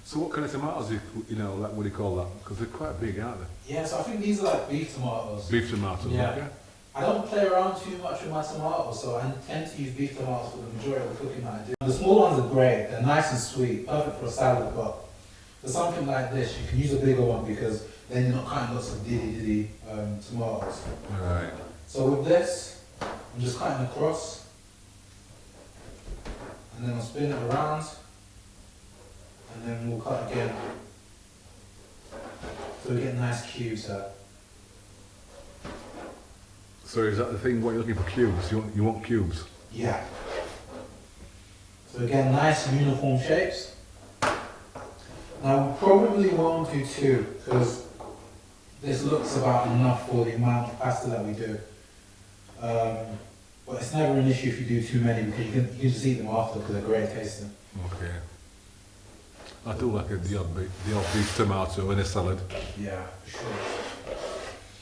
So what kind of tomatoes, you know, like, what do you call that? Because they're quite big, aren't they? Yeah, so I think these are like beef tomatoes. Beef tomatoes, Yeah. okay. I don't play around too much with my tomatoes, so I tend to use beef tomatoes for the majority of the cooking that I do. The small ones are great, they're nice and sweet, perfect for a salad, but for something like this, you can use a bigger one because then you're not cutting lots of diddy tomatoes. Right. So with this, I'm just cutting across, and then I'll spin it around, and then we'll cut again. So we get nice cubes here. So is that the thing, what you're looking for, cubes? You want cubes? Yeah. So again, nice uniform shapes. Now we probably won't do 2 because this looks about enough for the amount of pasta that we do. But it's never an issue if you do too many because you can just eat them after because they're great tasting. Okay. I do like the odd beef tomato in a salad. Yeah, for sure.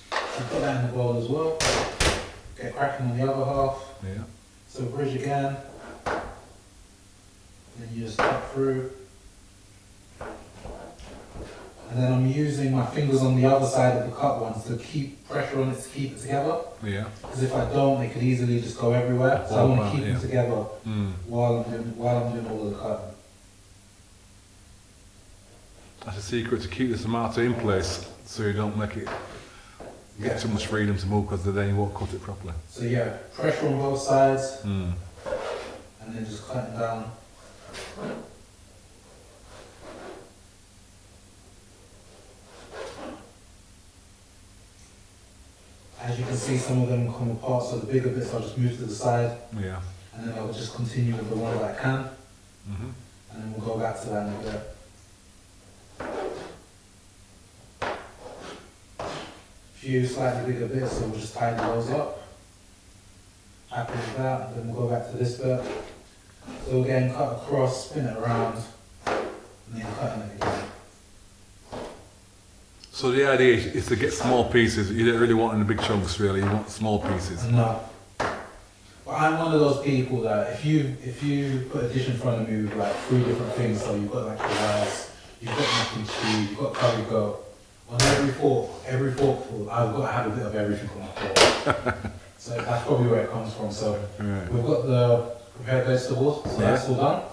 So put that in the bowl as well. Get cracking on the other half. Yeah. So bridge again. Then you just cut through. And then I'm using my fingers on the other side of the cut ones to keep pressure on it to keep it together. Yeah. Because if I don't, they could easily just go everywhere. So I want to keep them together while I'm doing all of the cutting. That's a secret to keep the tomato in place so you don't make it get too much freedom to move because then you won't cut it properly. So yeah, pressure on both sides and then just cutting down. As you can see, some of them come apart, so the bigger bits I'll just move to the side. Yeah. And then I'll just continue with the one that I can. And then we'll go back to that in a bit. Few slightly bigger bits, so we'll just tidy those up. Happy with that, and then we'll go back to this bit. So again, cut across, spin it around, and then cutting it again. So the idea is to get small pieces. You don't really want in the big chunks, really. You want small pieces. No. But I'm one of those people that if you put a dish in front of me with like 3 different things, so you've got like the rice, you've got mac and cheese, you've got curry goat. On every forkful, I've got to have a bit of everything on my fork. So that's probably where it comes from. So we've got the prepared vegetables, so that's all done.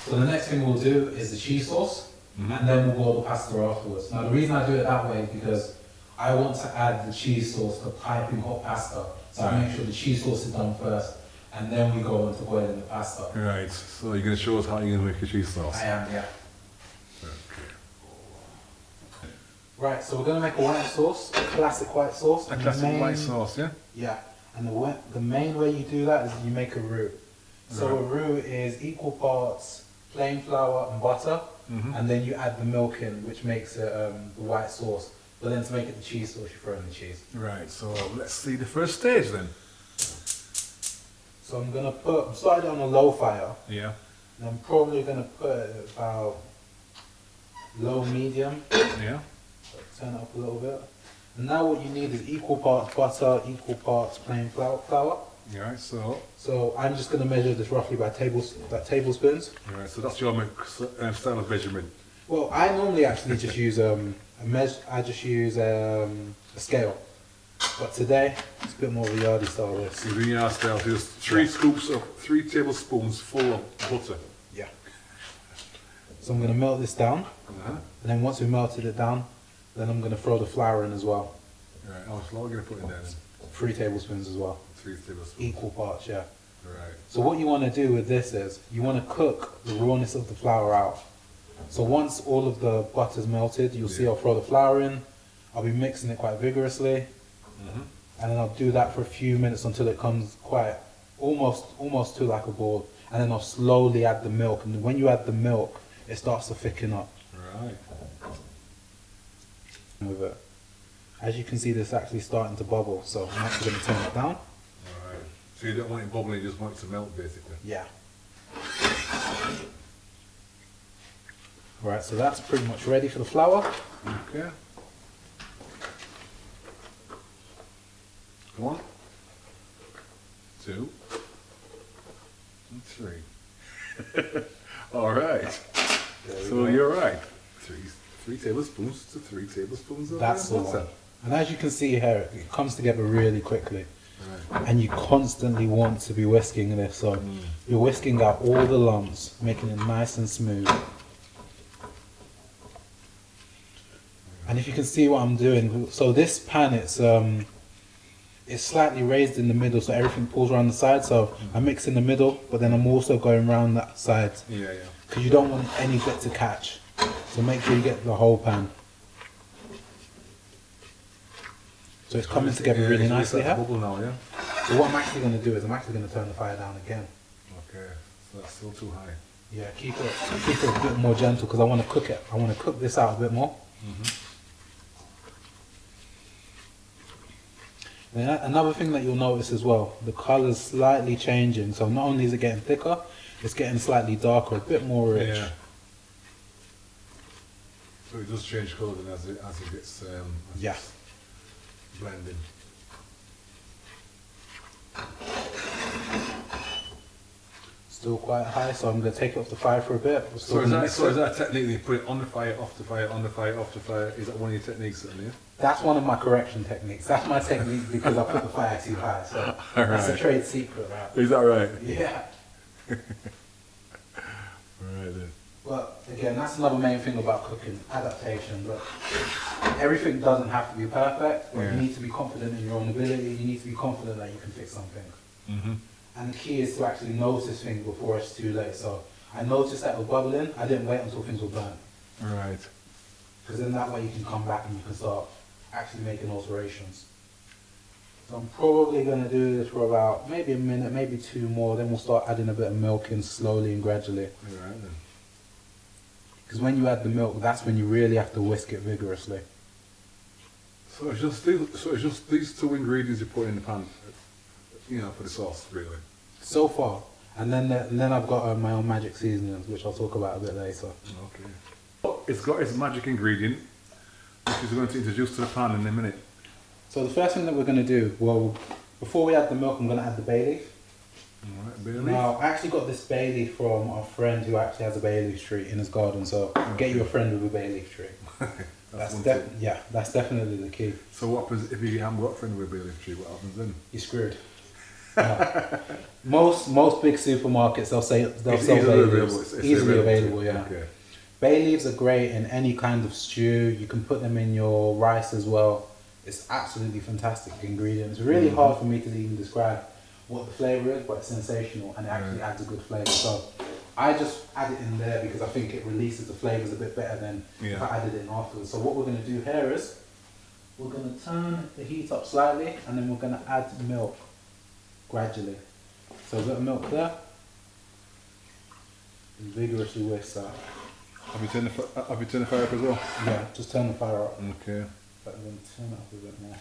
So the next thing we'll do is the cheese sauce, and then we'll boil the pasta afterwards. Now the reason I do it that way is because I want to add the cheese sauce to piping hot pasta. So I make sure the cheese sauce is done first, and then we go on to boiling the pasta. Right, so you're going to show us how you're going to make a cheese sauce? I am, yeah. Okay. Right, so we're going to make a white sauce, a classic white sauce. A classic white sauce, yeah? Yeah, and the main way you do that is you make a roux. So Right. a roux is equal parts plain flour and butter, and then you add the milk in, which makes it the white sauce. But then to make it the cheese sauce, you throw in the cheese. Right, so let's see the first stage then. So I'm started on a low fire, Yeah. and I'm probably gonna put it about low medium. Yeah. Turn it up a little bit. And now what you need is equal parts butter, equal parts plain flour. Right, so. So I'm just gonna measure this roughly by tablespoons. Right, so that's your style of measurement. Well, I normally actually just use a scale, but today it's a bit more of a yardie style. This. You're doing your style, so just 3 tablespoons full of butter. Yeah. So I'm gonna melt this down, and then once we melted it down, then I'm gonna throw the flour in as well. Right, how much flour are you going to put in there then? 3 tablespoons as well. 3 tablespoons. Equal parts, yeah. Right. So what you want to do with this is you want to cook the rawness of the flour out. So once all of the butter's melted, you'll see I'll throw the flour in. I'll be mixing it quite vigorously, and then I'll do that for a few minutes until it comes quite almost to like a ball. And then I'll slowly add the milk. And when you add the milk, it starts to thicken up. Right. With it. As you can see, this is actually starting to bubble. So I'm actually going to turn it down. Alright. So you don't want it bubbling, you just want it to melt basically. Yeah. Right, so that's pretty much ready for the flour. Okay. Come on. 2 and 3. Alright. So you're right. 3 tablespoons to 3 tablespoons of That's the butter. one. And as you can see here, it comes together really quickly. Right. And you constantly want to be whisking this. So you're whisking out all the lumps, making it nice and smooth. And if you can see what I'm doing, so this pan, it's slightly raised in the middle, so everything pulls around the side. So I mix in the middle, but then I'm also going around that side. Yeah. Because you don't want any bit to catch. So make sure you get the whole pan. So it's coming together really nicely here. Bubble now, yeah? So what I'm actually going to do is I'm actually going to turn the fire down again. Okay, so that's still too high. Yeah, keep it a bit more gentle because I want to cook it. I want to cook this out a bit more. And another thing that you'll notice as well, the colour's slightly changing. So not only is it getting thicker, it's getting slightly darker, a bit more rich. Yeah. So it does change colour then as it gets blending. Still quite high, so I'm going to take it off the fire for a bit. So is that a technique that you put it on the fire, off the fire, on the fire, off the fire? Is that one of your techniques then, yeah? That's one of my correction techniques. That's my technique because I put the fire too high. So that's a trade secret, right? Is that right? Yeah. Right then. But again, that's another main thing about cooking, adaptation. But everything doesn't have to be perfect. But you need to be confident in your own ability. You need to be confident that you can fix something. And the key is to actually notice things before it's too late. So I noticed that it was bubbling. I didn't wait until things were burnt. Right. Because then that way you can come back and you can start actually making alterations. So I'm probably going to do this for about maybe a minute, maybe 2 more. Then we'll start adding a bit of milk in slowly and gradually. Right then. Because when you add the milk, that's when you really have to whisk it vigorously. So it's just these 2 ingredients you put in the pan, you know, for the sauce, really. So far. And then I've got my own magic seasonings, which I'll talk about a bit later. Okay. It's got its magic ingredient, which is going to introduce to the pan in a minute. So the first thing that we're going to do, well, before we add the milk, I'm going to add the bay leaf. Alright, bay leaf. Now, I actually got this bay leaf from our friend who actually has a bay leaf tree in his garden. So get you a friend with a bay leaf tree. that's definitely the key. So what happens if you haven't got a friend with a bay leaf tree? What happens then? You're screwed. Most big supermarkets they'll sell bay leaves. It's easily available, yeah. Okay. Bay leaves are great in any kind of stew. You can put them in your rice as well. It's absolutely fantastic ingredient. It's really hard for me to even describe. what the flavour is, but it's sensational and it actually adds a good flavour. So I just add it in there because I think it releases the flavours a bit better than if I added it in afterwards. So what we're going to do here is we're going to turn the heat up slightly and then we're going to add milk gradually. So a bit of milk there. And vigorously whisk that. Have you turned the fire up as well? Yeah, just turn the fire up. Okay. But we're going to turn it up a bit more.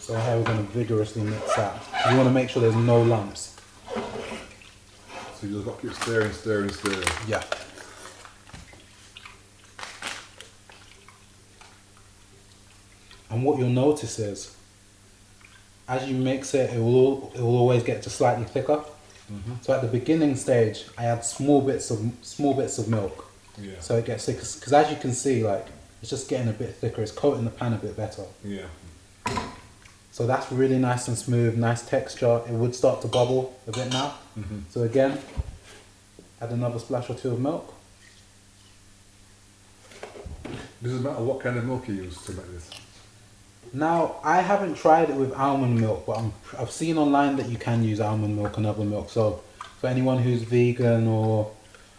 So here we're going to vigorously mix that. You want to make sure there's no lumps. So you just got to keep stirring, stirring, stirring. Yeah. And what you'll notice is, as you mix it, it will always get just slightly thicker. So at the beginning stage, I add small bits of milk. Yeah. So it gets thicker. Because as you can see, like it's just getting a bit thicker. It's coating the pan a bit better. Yeah. So that's really nice and smooth, nice texture. It would start to bubble a bit now. So again, add another splash or two of milk. Does it matter what kind of milk you use to make this? Now, I haven't tried it with almond milk, but I've seen online that you can use almond milk and other milk. So for anyone who's vegan or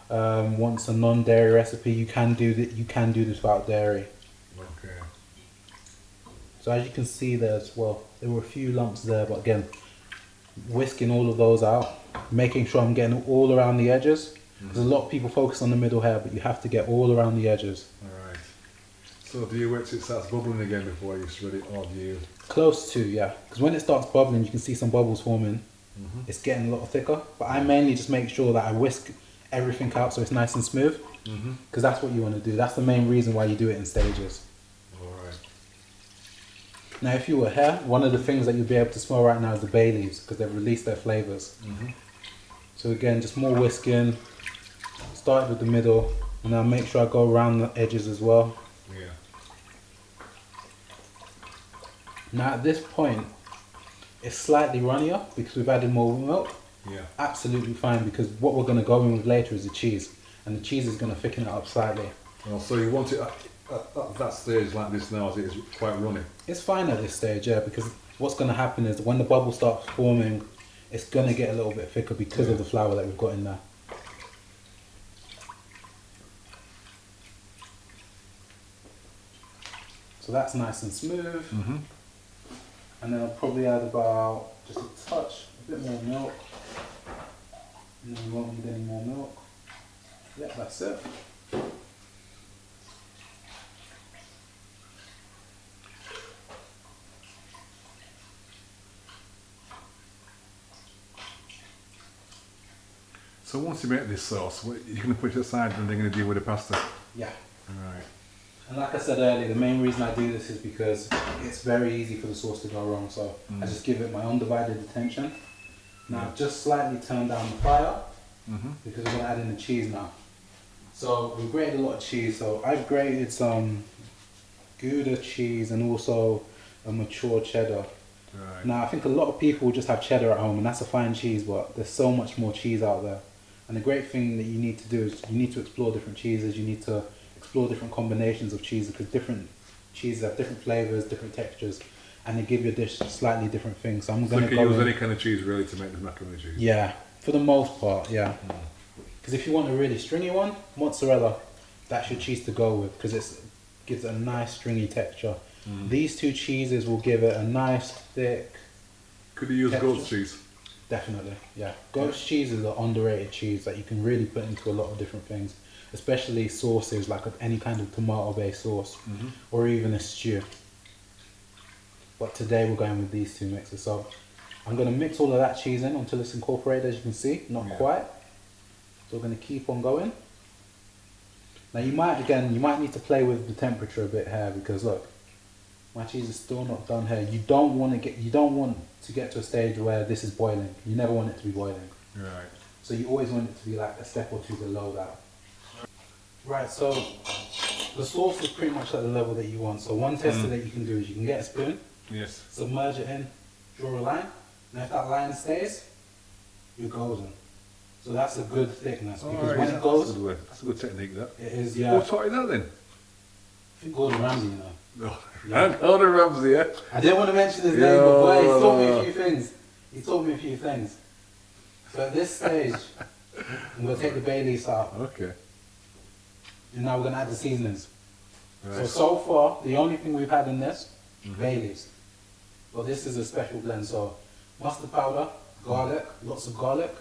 wants a non-dairy recipe, you can do that. You can do this without dairy. Okay. So as you can see there as well, there were a few lumps there, but again, whisking all of those out, making sure I'm getting all around the edges. There's a lot of people focus on the middle here, but you have to get all around the edges. Alright. So do you wait till it starts bubbling again before you spread it, or do you? Close to, yeah. Because when it starts bubbling, you can see some bubbles forming. It's getting a lot thicker. But I mainly just make sure that I whisk everything out so it's nice and smooth. Because that's what you want to do. That's the main reason why you do it in stages. Alright. Now, if you were here, one of the things that you'll be able to smell right now is the bay leaves, because they've released their flavours. So again, just more whisking. Start with the middle, and I'll make sure I go around the edges as well. Yeah. Now at this point, it's slightly runnier because we've added more milk. Yeah. Absolutely fine, because what we're going to go in with later is the cheese, and the cheese is going to thicken it up slightly. Oh, so you want it at that stage like this now, as it is quite runny? It's fine at this stage, yeah, because what's going to happen is when the bubble starts forming, it's going to get a little bit thicker because of the flour that we've got in there. So that's nice and smooth. And then I'll probably add about just a touch, a bit more milk. And then we won't need any more milk. Yeah, that's it. So once you make this sauce, you're going to put it aside and they're going to deal with the pasta? Yeah. Right. And like I said earlier, the main reason I do this is because it's very easy for the sauce to go wrong. So I just give it my undivided attention. Now I've just slightly turned down the fire because we're going to add in the cheese now. So we've grated a lot of cheese. So I've grated some Gouda cheese and also a mature cheddar. Right. Now I think a lot of people just have cheddar at home, and that's a fine cheese, but there's so much more cheese out there. And the great thing that you need to do is you need to explore different cheeses. You need to explore different combinations of cheese, because different cheeses have different flavors, different textures, and they give your dish slightly different things. So I'm going to go use any kind of cheese really to make the macaroni cheese? Yeah, for the most part, yeah. Because if you want a really stringy one, mozzarella, that's your cheese to go with, because it gives it a nice stringy texture. These two cheeses will give it a nice thick. Could you use texture. goat's cheese? Definitely, yeah. Goat's cheese is an underrated cheese that you can really put into a lot of different things, especially sauces, like any kind of tomato-based sauce, or even a stew. But today we're going with these two mixes. So I'm going to mix all of that cheese in until it's incorporated, as you can see, not quite. So we're going to keep on going. Now you might need to play with the temperature a bit here, because look, my cheese is still not done here. You don't want to get to a stage where this is boiling. You never want it to be boiling. Right. So you always want it to be like a step or two below that. Right, so the sauce is pretty much at the level that you want. So one tester that you can do is you can get a spoon, Yes. submerge it in, draw a line, and if that line stays, you're golden. So that's a good thickness, because when it goes, that's a good technique, that. it is, yeah. What taught you that then? I think Gordon Ramsay, you know. No. Gordon Ramsay, yeah. I didn't want to mention his name, but boy, he taught me a few things. He taught me a few things. So at this stage, I'm going to take the bay leaves out. Okay. And now we're going to add the seasonings. Right. So far, the only thing we've had in this, bay leaves. But this is a special blend. So mustard powder, garlic, lots of garlic.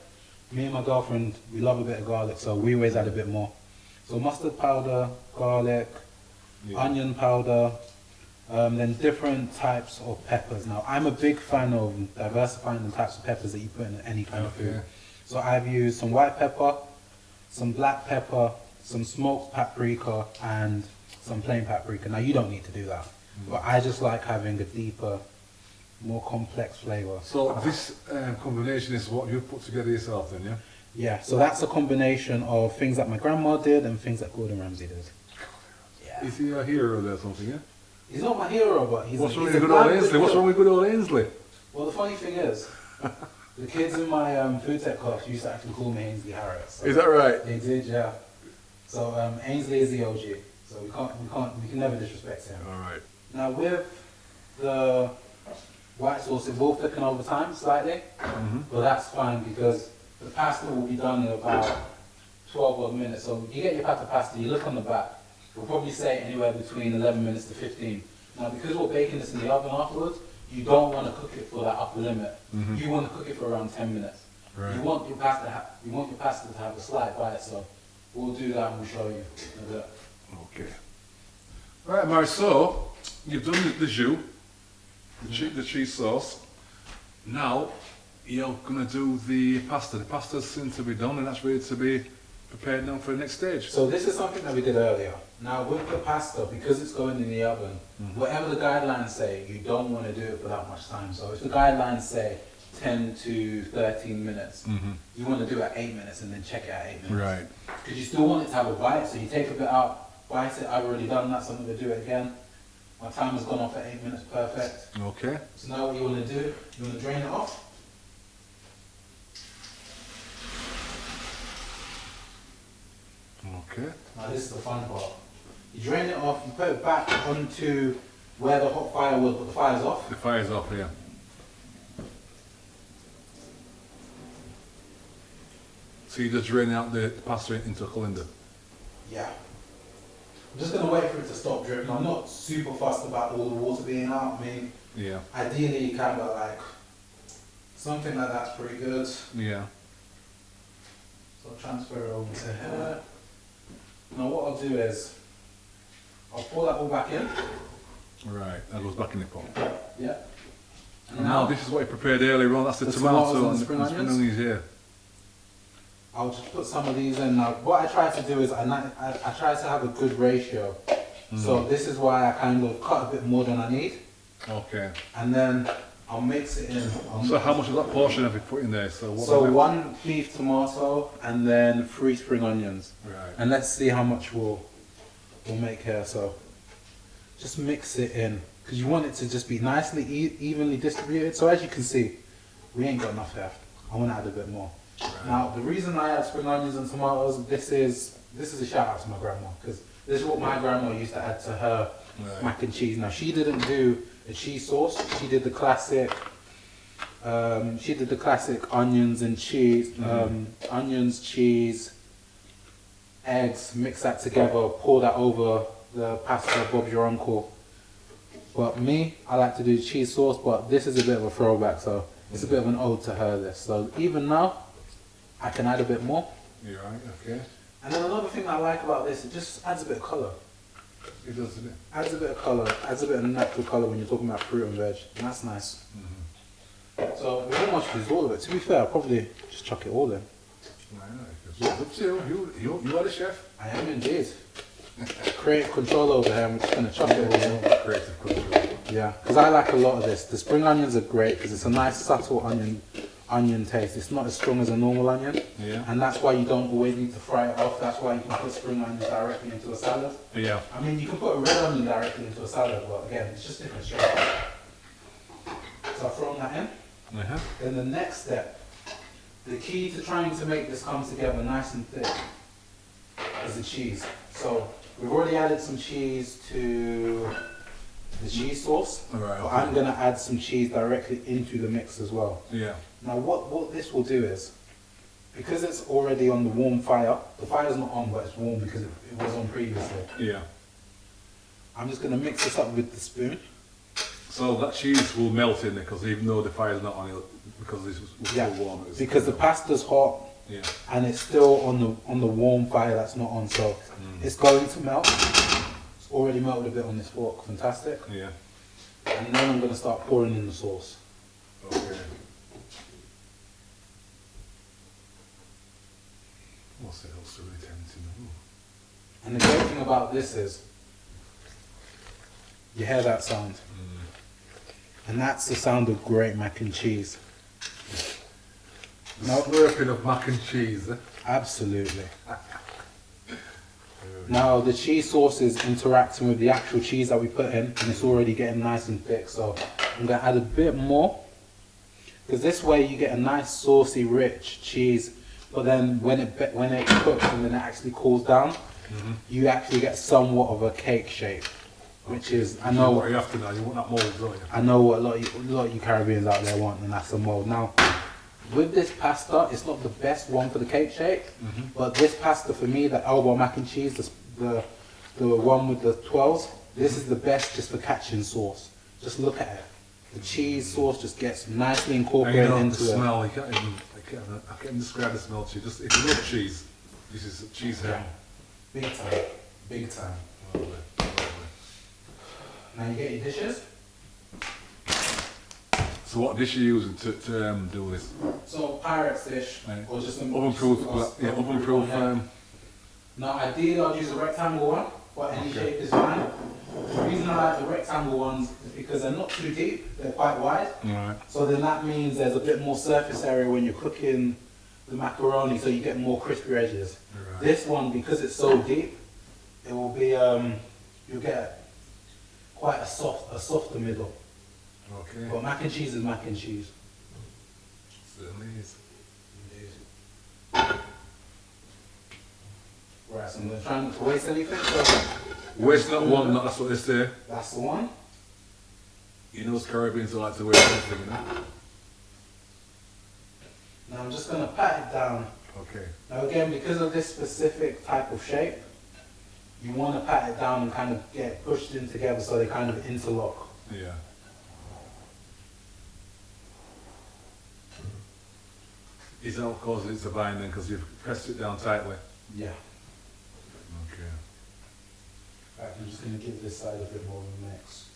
Me and my girlfriend, we love a bit of garlic, so we always add a bit more. So mustard powder, garlic, onion powder, then different types of peppers. Now, I'm a big fan of diversifying the types of peppers that you put in any kind of food. So I've used some white pepper, some black pepper, some smoked paprika, and some plain paprika. Now, you don't need to do that, but I just like having a deeper, more complex flavour. So this combination is what you put together yourself then, yeah? Yeah, so that's a combination of things that my grandma did and things that Gordon Ramsay did. Yeah. Is he a hero there or something, yeah? He's not my hero, but he's What's a, wrong he's with a good old damn Ainsley? good What's cook. wrong with good old Ainsley? Well, the funny thing is, the kids in my food tech class used to actually call me Ainsley Harris. So Is that right? they did, yeah. So Ainsley is the OG, so we can never disrespect him. All right. Now with the white sauce, it will thicken over time slightly, but that's fine because the pasta will be done in about 12 odd minutes. So you get your pasta, you look on the back, we'll probably say anywhere between 11 minutes to 15. Now because we're baking this in the oven afterwards, you don't want to cook it for that upper limit. You want to cook it for around 10 minutes. Right. You want your pasta to have a slight bite, so we'll do that and we'll show you a bit. Okay. All right, Mary, so you've done the jus, the cheese sauce. Now you're going to do the pasta. The pasta's soon to be done and that's ready to be prepared now for the next stage. So this is something that we did earlier. Now with the pasta, because it's going in the oven, whatever the guidelines say, you don't want to do it for that much time. So if the guidelines say 10 to 13 minutes, you want to do it at 8 minutes and then check it at 8 minutes. Right. Because you still want it to have a bite, so you take a bit out, bite it. I've already done that, so I'm going to do it again. My time has gone off at 8 minutes, perfect. Okay. So now what you want to do, you want to drain it off. Okay. Now this is the fun part. You drain it off, you put it back onto where the hot fire was, but the fire's off. The fire's off, yeah. So you just drain out the pasta into a colander? Yeah. I'm just going to wait for it to stop dripping. I'm not super fussed about all the water being out. I mean, Yeah. ideally you kind of like, something like that's pretty good. Yeah. So I'll transfer it over to here. Now what I'll do is, I'll pour that all back in. Right, that goes back in the pot. Yeah. And now this is what you prepared earlier on, that's the tomato and the spring onions, yeah. I'll just put some of these in. Now what I try to do is I try to have a good ratio. So this is why I kind of cut a bit more than I need. Okay. And then I'll mix it in. So how much of that portion have you put in there? So one beef tomato and then 3 spring onions. Right. And let's see how much we'll make here. So just mix it in because you want it to just be nicely evenly distributed. So as you can see, we ain't got enough here. I want to add a bit more. Right. Now the reason I add spring onions and tomatoes, this is a shout out to my grandma because this is what my grandma used to add to her mac and cheese. Now she didn't do a cheese sauce. She did the classic. Onions and cheese, onions, cheese, eggs. Mix that together. Pour that over the pasta. Bob's your uncle. But me, I like to do cheese sauce. But this is a bit of a throwback, so it's a bit of an ode to her. This. So even now, I can add a bit more. You're right. Okay. And then another thing I like about this, it just adds a bit of colour. It does, doesn't it? Adds a bit of colour, adds a bit of natural colour when you're talking about fruit and veg, and that's nice. So we almost used all of it. To be fair, I'll probably just chuck it all in. It's up to you. You are the chef. I am indeed. Creative control over here, I'm just going to chuck it all in. Creative control. Yeah, because I like a lot of this. The spring onions are great because it's a nice subtle onion taste. It's not as strong as a normal onion. Yeah. And that's why you don't always need to fry it off. That's why you can put spring onions directly into a salad. Yeah. I mean, you can put a red onion directly into a salad, but again, it's just different strategy. So I've thrown that in. Then the next step, the key to trying to make this come together nice and thick is the cheese. So we've already added some cheese to the cheese sauce. Right, But okay. I'm going to add some cheese directly into the mix as well. Yeah. Now what this will do is, because it's already on the warm fire, the fire's not on but it's warm because it was on previously. Yeah. I'm just going to mix this up with the spoon. So that cheese will melt in there because even though the fire's not on it, because this was still warm. Because the pasta's hot. Yeah. And it's still on the warm fire that's not on, so it's going to melt. It's already melted a bit on this fork. Fantastic. Yeah. And then I'm going to start pouring in the sauce. Okay. What's else really tempting? Ooh. And the great thing about this is, you hear that sound? And that's the sound of great mac and cheese. The slurping of mac and cheese. Absolutely. Now the cheese sauce is interacting with the actual cheese that we put in, and it's already getting nice and thick, so I'm going to add a bit more. Because this way you get a nice saucy rich cheese, but then when it cooks and then it actually cools down, you actually get somewhat of a cake shape. Which is, I know what you have to know, you want that mould, don't you? I know what a lot of you Caribbeans out there want, and that's a mold. Now, with this pasta, it's not the best one for the cake shape, but this pasta for me, the elbow mac and cheese, the one with the 12s, this is the best just for catching sauce. Just look at it. The cheese sauce just gets nicely incorporated into the it. smell, I can't even describe the smell to you. Just, if you love cheese, this is cheese here. Big time. Big time. Lovely, lovely. Now you get your dishes. So what dish are you using to do this? So Pirate's dish, Right. or just an Oven-proof, yeah, oven-proof. Now ideally I'd use a rectangle one, but any Okay. shape is fine. The reason I like the rectangle ones is because they're not too deep, they're quite wide. Alright. So then that means there's a bit more surface area when you're cooking the macaroni, so you get more crispy edges. Right. This one, because it's so deep, it will be, you'll get quite a softer middle. Okay. But mac and cheese is mac and cheese. Certainly is. Right, so I'm going to try not to waste anything. So Waste not one, not that's what they say. that's the one. You know, Caribbeans don't like to waste anything, you know? Now I'm just going to pat it down. Okay. Now again, because of this specific type of shape, you want to pat it down and kind of get pushed in together so they kind of interlock. Yeah. Is that what causes it to bind then? Because you've pressed it down tightly? Yeah. Okay. In fact, I'm just going to give this side a bit more of a mix.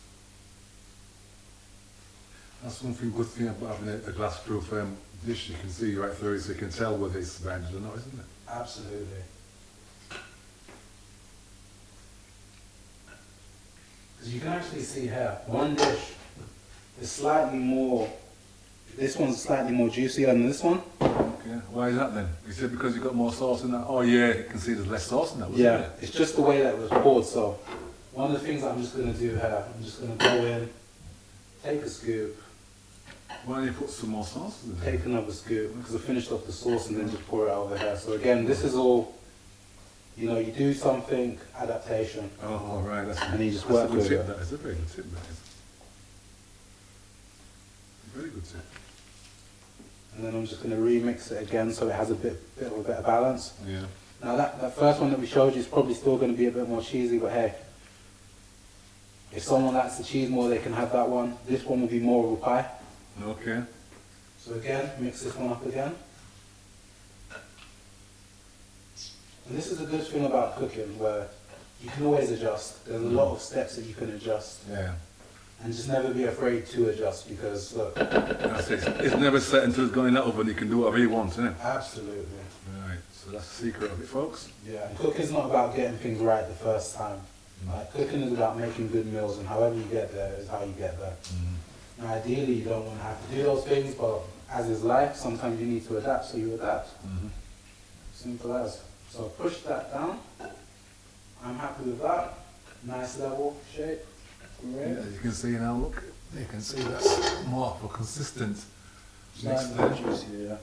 That's one thing, good thing about having a glass-proof dish. You can see right through it, so you can tell whether it's banded or not, isn't it? Absolutely. Because you can actually see here, one dish is slightly more, this one's slightly more juicy than this one. Okay. Why is that then? You said because you've got more sauce in that? Oh yeah, you can see there's less sauce in that, wasn't Yeah, it? it's just the way that it was poured. So one of the things that I'm just going to do here, I'm just going to go in, take a scoop, Why don't you put some more sauce in there? take another scoop, because I finished off the sauce and then just pour it over here. So again, this is all, you know, you do something, adaptation. Oh, right, that's And you just that's work a good with tip, it. that is a very good tip, that is. Very good tip. And then I'm just going to remix it again so it has a bit of a better balance. Yeah. Now that first one that we showed you is probably still going to be a bit more cheesy, but hey, if someone likes the cheese more, they can have that one. This one will be more of a pie. Okay. So again, mix this one up again. And this is a good thing about cooking, where you can always adjust. There's a lot of steps that you can adjust. Yeah. And just never be afraid to adjust, because look, That's it. It's never set until it's gone in that oven. You can do whatever you want, isn't it? absolutely. Right. So that's the secret of it, folks. Yeah, and cooking's not about getting things right the first time. Like, cooking is about making good meals, and however you get there is how you get there. Now, ideally, you don't want to have to do those things, but as is life, sometimes you need to adapt, so you adapt. Simple as. So push that down. I'm happy with that. Nice level shape. Yeah, Great. as you can see now, look. You can see that's more for consistent. Next Slightly more there. juicy, yeah.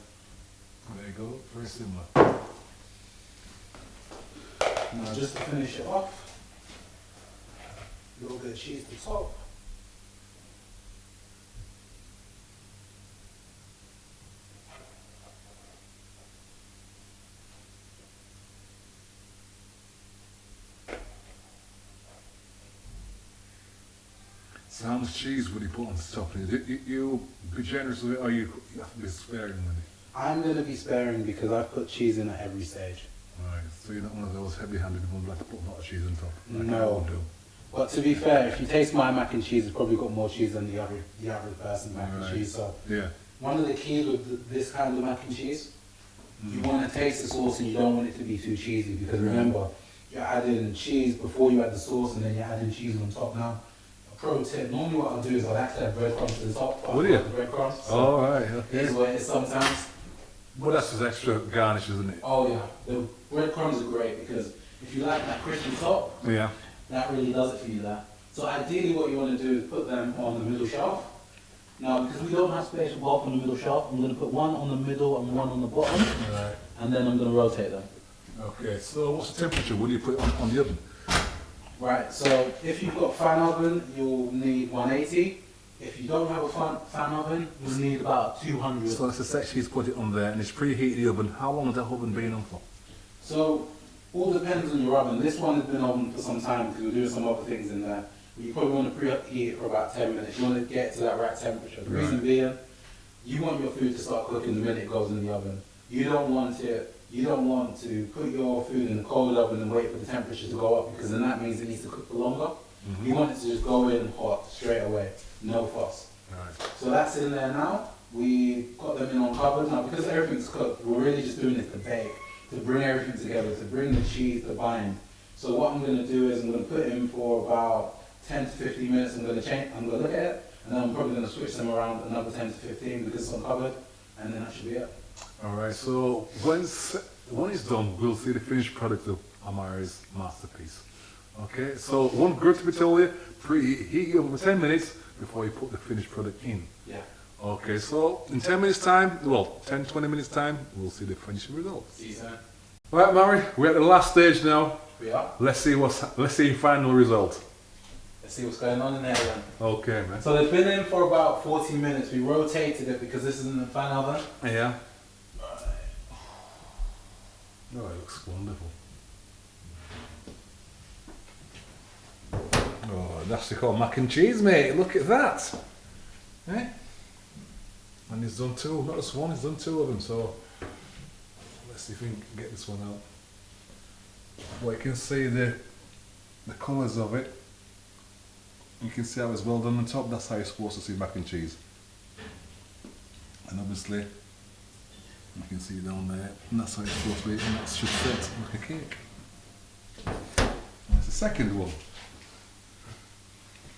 There you go. Very similar. Now, just to finish it off, a little bit of cheese to top. So how much cheese would you put on the toppings? You be generous with it, or you have to be sparing with it? I'm going to be sparing because I've put cheese in at every stage. Right, so you're not one of those heavy-handed ones like to put a lot of cheese on top? Like No. But to be fair, if you taste my mac and cheese, it's probably got more cheese than the average person's mac and cheese. So yeah. one of the keys with this kind of mac and cheese, you want to taste the sauce and you don't want it to be too cheesy, because remember, you're adding cheese before you add the sauce and then you're adding cheese on top. Now, a pro tip, normally what I'll do is I'll actually add breadcrumbs to the top. Would you? Breadcrumbs. So Oh, right, okay. here's what it is sometimes. Well, that's just extra garnish, isn't it? Oh yeah, the breadcrumbs are great because if you like that crispy top, Yeah. that really does it for you there. So ideally what you want to do is put them on the middle shelf. Now, because we don't have space for both on the middle shelf, I'm going to put one on the middle and one on the bottom, Right. and then I'm going to rotate them. Okay, so what's the temperature? What do you put it on the oven? Right, so if you've got a fan oven, you'll need 180. If you don't have a fan oven, you'll need about 200. So that's a set cheese, put it on there, and it's preheated the oven. How long has that oven been on for? So, all depends on your oven. This one has been on for some time because we're doing some other things in there. But you probably want to preheat it for about 10 minutes. You want to get to that right temperature. The reason being, you want your food to start cooking the minute it goes in the oven. You don't want to put your food in the cold oven and wait for the temperature to go up, because then that means it needs to cook for longer. You want it to just go in hot straight away, no fuss. Right. So that's in there now. We got them in on covered. Now, because everything's cooked, we're really just doing this to bake, to bring everything together, to bring the cheese to bind. So what I'm going to do is I'm going to put it in for about 10 to 15 minutes. I'm going to look at it, and then I'm probably going to switch them around another 10 to 15 because it's uncovered, and then that should be it. All right, so when it's done, we'll see the finished product of Omari's masterpiece. Okay, so one good to be told you, preheat it over 10 minutes before you put the finished product in. Yeah. Okay, so in 10 minutes time, well, 10, 20 minutes time, we'll see the finished results. See you soon. Right, Omari, we're at the last stage now. We are. Let's see your final result. Let's see what's going on in there then. Okay, man. So they've been in for about 40 minutes. We rotated it because this is in the fan oven. Yeah. Oh, it looks wonderful. Oh, that's called mac and cheese, mate. Look at that. Eh? And he's done two, not just one, he's done two of them, so let's see if we can get this one out. Well, you can see the colours of it. You can see how it's well done on top. That's how you're supposed to see mac and cheese. And obviously, you can see down there, and that's how it's supposed to be, and that should set like a cake. And that's the second one.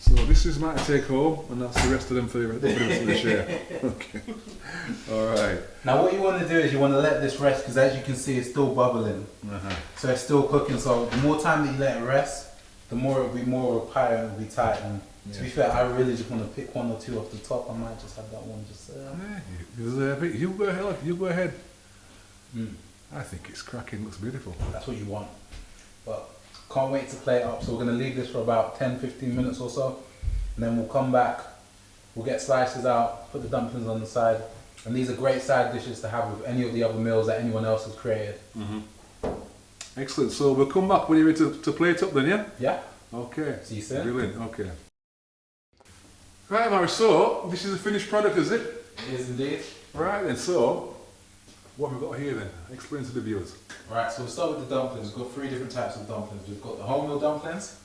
So this is mine to take home, and that's the rest of them for the rest of the share. Okay. Alright. Now what you want to do is you want to let this rest, because as you can see it's still bubbling. So it's still cooking, so the more time that you let it rest, the more it'll be more of a pie and it'll be tight. And to be fair, I really just want to pick one or two off the top. I might just have that one just You go ahead, you go ahead. Mm. I think it's cracking, looks beautiful. That's what you want. But can't wait to play it up. So we're going to leave this for about 10-15 minutes or so. And then we'll come back, we'll get slices out, put the dumplings on the side. And these are great side dishes to have with any of the other meals that anyone else has created. Excellent, so we'll come back when you're ready to plate up then, yeah? Yeah. Okay. See you soon. Brilliant, okay. Right, Mary, so this is a finished product, is it? It is indeed. Right then, so what have we got here then? Explain to the viewers. Right, so we'll start with the dumplings. We've got 3 different types of dumplings. We've got the wholemeal dumplings.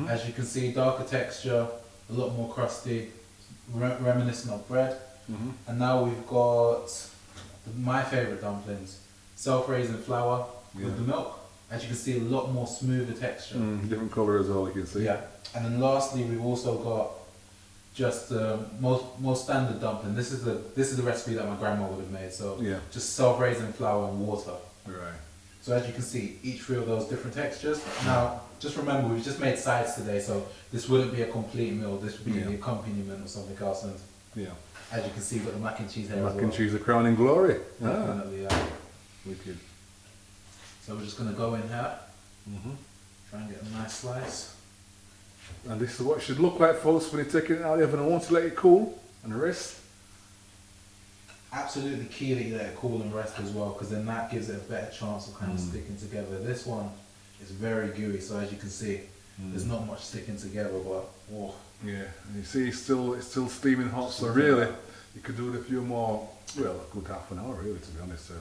As you can see, darker texture, a lot more crusty, reminiscent of bread. And now we've got my favourite dumplings, self-raising flour with the milk. As you can see, a lot more smoother texture. Different colour as well, you can see. Yeah. And then lastly, we've also got just the most standard dumpling. This is the recipe that my grandma would have made. So just self-raising flour and water. Right. So as you can see, each 3 of those different textures. Now, just remember, we've just made sides today, so this wouldn't be a complete meal. This would be the accompaniment or something else. And as you can see, we've got the mac and cheese here as well. Mac and cheese, a crowning glory. Definitely, yeah. Wicked. So we're just going to go in here, try and get a nice slice. And this is what it should look like, folks, when you're taking it out of the oven. I want to let it cool and rest. Absolutely key that you let it cool and rest as well, because then that gives it a better chance of kind of sticking together. This one is very gooey, so as you can see, there's not much sticking together, but oh. Yeah, and you see it's still steaming hot, so really you could do it a few more, well, a good half an hour really, to be honest. So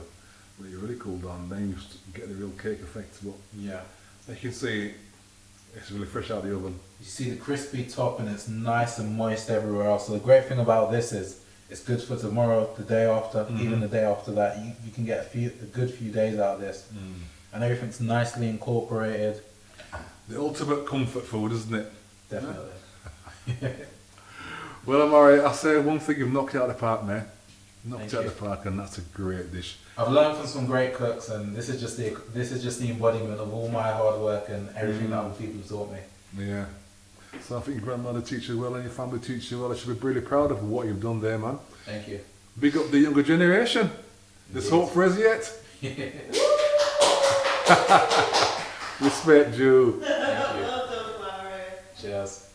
when you're really cooled on, then you get the real cake effect. But yeah, you can see it's really fresh out of the oven. You see the crispy top and it's nice and moist everywhere else. So the great thing about this is it's good for tomorrow, the day after, even the day after that. You can get a good few days out of this. And everything's nicely incorporated. The ultimate comfort food, isn't it? Definitely. Well, Omari, I say one thing, you've knocked it out of the park, man. Knocked it out of the park, and that's a great dish. I've learned from some great cooks, and this is just the embodiment of all my hard work and everything that other people have taught me. Yeah. So I think your grandmother teaches you well and your family teaches you well. I should be really proud of what you've done there, man. Thank you. Big up the younger generation. There's hope for us yet. Respect you. Thank you. Well done, Mary. Cheers.